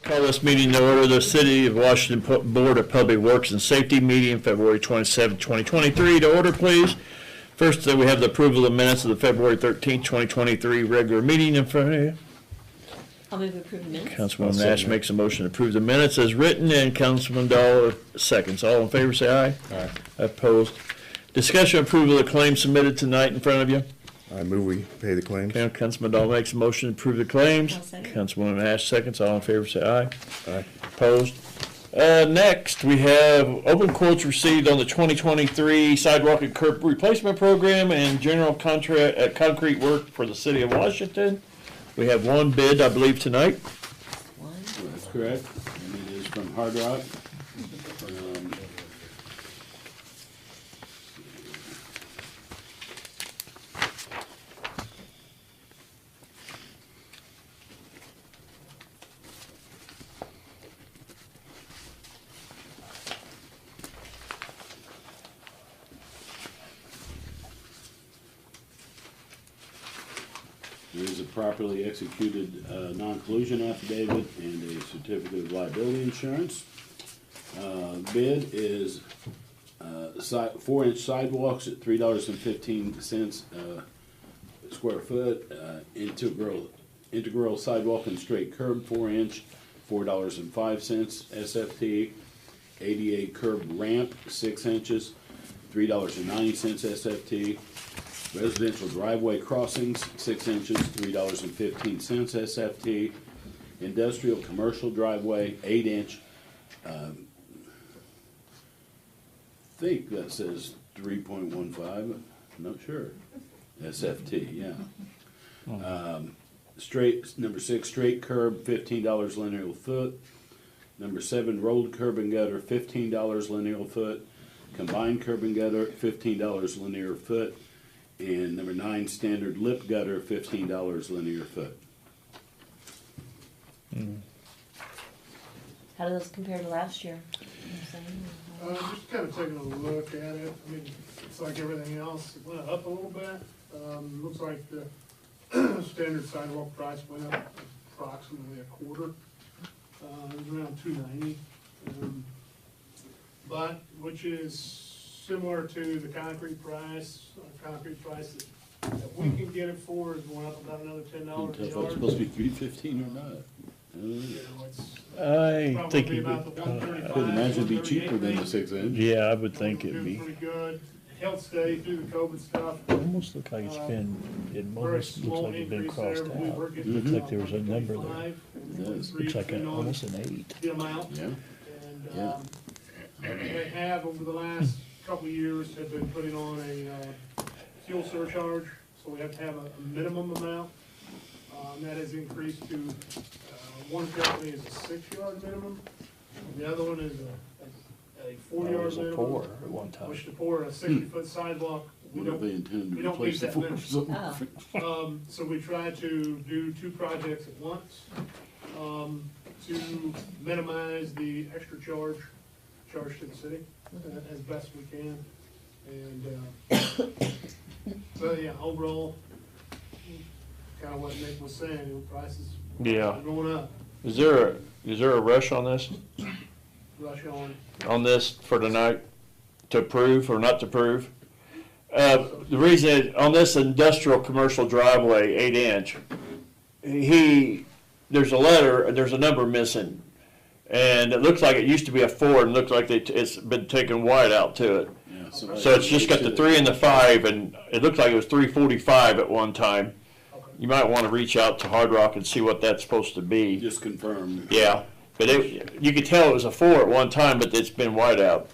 Call this meeting to order. The City of Washington Board of Public Works and Safety meeting, February 27, 2023. To order, please. First, we have the approval of the minutes of the February 13, 2023 regular meeting in front of you. I'll move to approve the minutes. Councilwoman Nash makes a motion to approve the minutes as written, and Councilman Dahl seconds. All in favor, say aye. Aye. Opposed. Discussion approval of the claims submitted tonight in front of you. I move we pay the claims. Okay, Councilman Dahl makes a motion to approve the claims. I'll second. Councilwoman Nash seconds. All in favor, say aye. Aye. Opposed. Next, we have open quotes received on the 2023 sidewalk and curb replacement program and general contract, concrete work for the City of Washington. We have one bid, I believe, tonight. One. That's correct, and it is from Hard Rock. There is a properly executed non-collusion affidavit and a certificate of liability insurance. Bid is 4-inch sidewalks at $3.15 square foot. Integral sidewalk and straight curb 4-inch, $4.05 SFT. ADA curb ramp 6 inches, $3.90 SFT. Residential driveway crossings, 6 inches, $3.15 SFT. Industrial commercial driveway, 8 inch. I think that says 3.15, I'm not sure. SFT, yeah. Number 6, straight curb, $15 linear foot. Number 7, rolled curb and gutter, $15 linear foot. Combined curb and gutter, $15 linear foot. And number 9, standard lip gutter, $15 linear foot. How do those compare to last year? Just kind of taking a look at it, I mean, it's like everything else, it went up a little bit. Looks like the standard sidewalk price went up approximately a quarter. It was around $2.90, but which is similar to the concrete price. Concrete price that we can get it for is going up about another $10 a yard. It's supposed to be $3.15 or not. I think Probably it about would, the 135, Could imagine it'd be cheaper than the 6 inch. yeah, I would think it'd Doing be, pretty good. Health stay through the COVID stuff. almost look like it's been, it Very almost looks small like it's been increase crossed there. We out. were getting Looks like there was a about number there. 135, It does. Looks like depending on almost an 8. the amount. Yeah. And, Yeah. they have, over the last couple of years, have been putting on a fuel surcharge, so we have to have a minimum amount. That has increased to, one company is a 6-yard minimum, the other one is a 4-yard minimum. Pour at one time. Which to pour a 60-foot sidewalk, we Wonder if don't, they intended we to don't replace meet the that four minimum. or something. So we try to do 2 projects at once, to minimize the extra charge to the city as best we can. And, so yeah, overall, kind of what Nick was saying, you know, prices Yeah. are going up, Is there a rush on this, rush on for tonight to approve or not to approve? The reason, on this industrial commercial driveway, 8 inch, there's a letter, there's a number missing. And it looks like it used to be a 4 and looks like it's been taken white out to it. Yeah, So it's just got the 3 and the 5, and it looks like it was 345 at one time. You might want to reach out to Hard Rock and see what that's supposed to be. Just confirm. Yeah, but you could tell it was a 4 at one time, but it's been white out.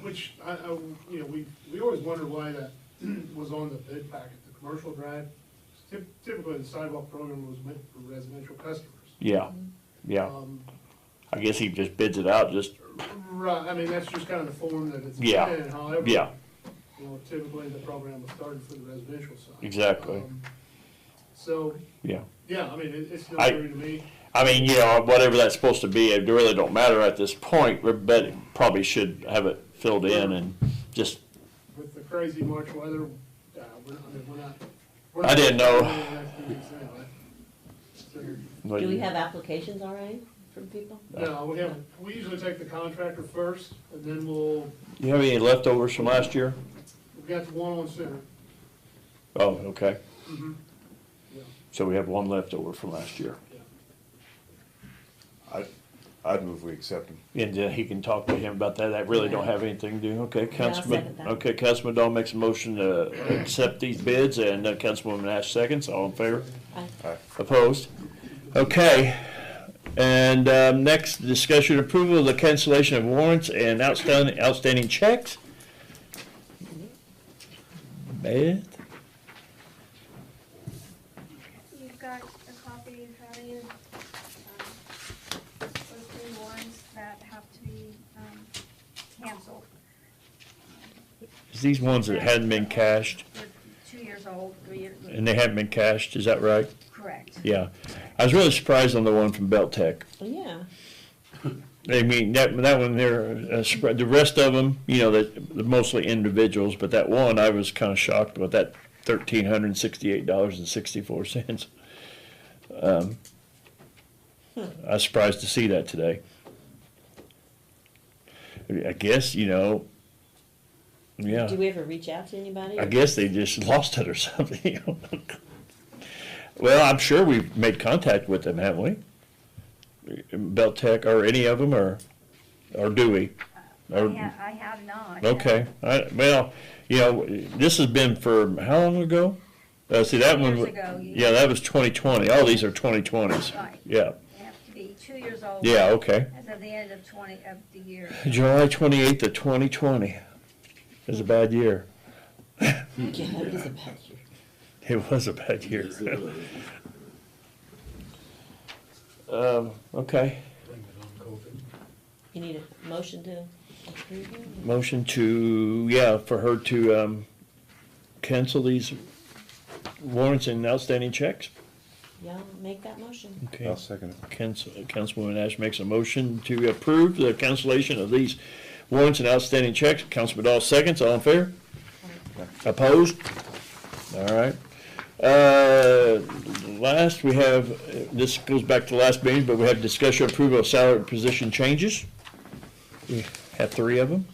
which you know, we always wondered why that was on the bid packet, the commercial drive. Typically, the sidewalk program was meant for residential customers. Yeah, yeah. I guess he just bids it out, just, Right, I mean, that's just kind of the form that it's Yeah, in, however. yeah. You know, typically the program was started for the residential side. Exactly. So, yeah. yeah, I mean, it's still I- true to me. I mean, you know, whatever that's supposed to be, it really don't matter at this point, but it probably should have it filled in and just, With the crazy March weather, we're not. I didn't know. Do we have applications already? from people? No, we haven't. We usually take the contractor first, and then You have any leftovers from last year? we've got the one on center. Oh, okay. Mm-hmm. So we have one leftover from last year. I'd move we accept them. And he can talk to him about that. I really don't have anything to do. Okay, Yeah, I'll Councilman, second that. okay, Councilman Dahl makes a motion to accept these bids, and Councilwoman Nash seconds. All in favor? Aye. Opposed? Okay. And next, discussion approval of the cancellation of warrants and outstanding checks. Beth? You've got a copy in front of you. Those three warrants that have to be canceled. Is these ones that hadn't been cashed, They're 2 years old, 3 years. and they haven't been cashed, is that right? Correct. Yeah. I was really surprised on the one from Beltec. Yeah. I mean, that one there, spread, the rest of them, you know, they're mostly individuals, but that one, I was kind of shocked about that $1,368.64. I was surprised to see that today. I guess, you know, yeah. Do we ever reach out to anybody? I guess they just lost it or something, you know. Well, I'm sure we've made contact with them, haven't we? Beltec, or any of them, or do we? Or- I have not. Okay, well, you know, this has been for, how long ago? See, that one, Years ago, yeah, that was 2020, all these are 2020s. Right. Yeah, They have to be 2 years old. Yeah, okay. As of the end of the year. July 28th of 2020. It was a bad year. Yeah, it was a bad year. It was a bad year. Okay, You need a motion to approve it? motion to, yeah, for her to, cancel these warrants and outstanding checks. Yeah, make that motion. Okay. I'll second it. Councilwoman Ash makes a motion to approve the cancellation of these warrants and outstanding checks. Councilman Dahl seconds, all in favor? Opposed? All right. Last, we have, this goes back to last meeting, but we have discussion approval of salary position changes. We have 3 of them.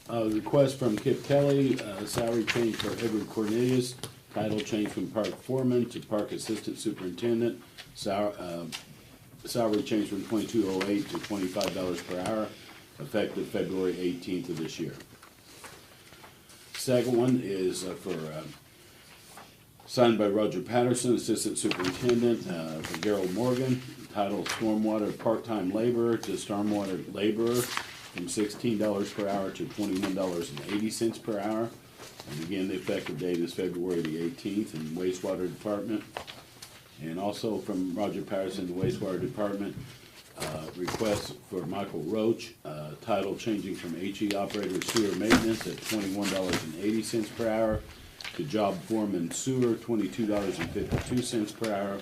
Request from Kip Kelly, salary change for Edward Cornelius, title change from park foreman to park assistant superintendent, salary change from $22.08 to $25 per hour, effective February 18th of this year. Second one is signed by Roger Patterson, assistant superintendent, for Gerald Morgan, title stormwater part-time laborer to stormwater laborer, from $16 per hour to $21.80 per hour. And again, the effective date is February the 18th in wastewater department. And also from Roger Patterson, the wastewater department, request for Michael Roach, title changing from HE operator sewer maintenance at $21.80 per hour to job foreman sewer, $22.52 per hour,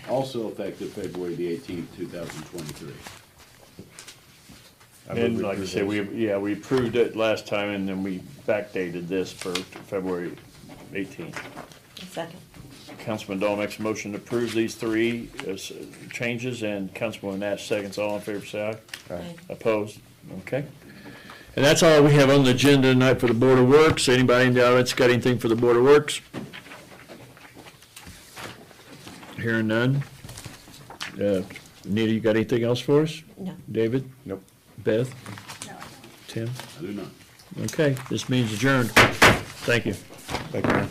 also effective February the 18th, 2023. And like I said, we approved it last time, and then we backdated this for February 18th. Second. Councilman Dahl makes a motion to approve these 3 changes, and Councilwoman Nash seconds. All in favor, say aye. Aye. Opposed? Okay. And that's all we have on the agenda tonight for the Board of Works. Anybody in the audience got anything for the Board of Works? Hearing none. Anita, you got anything else for us? No. David? Nope. Beth? No. Tim? I do not. Okay, this meeting's adjourned. Thank you. Thank you.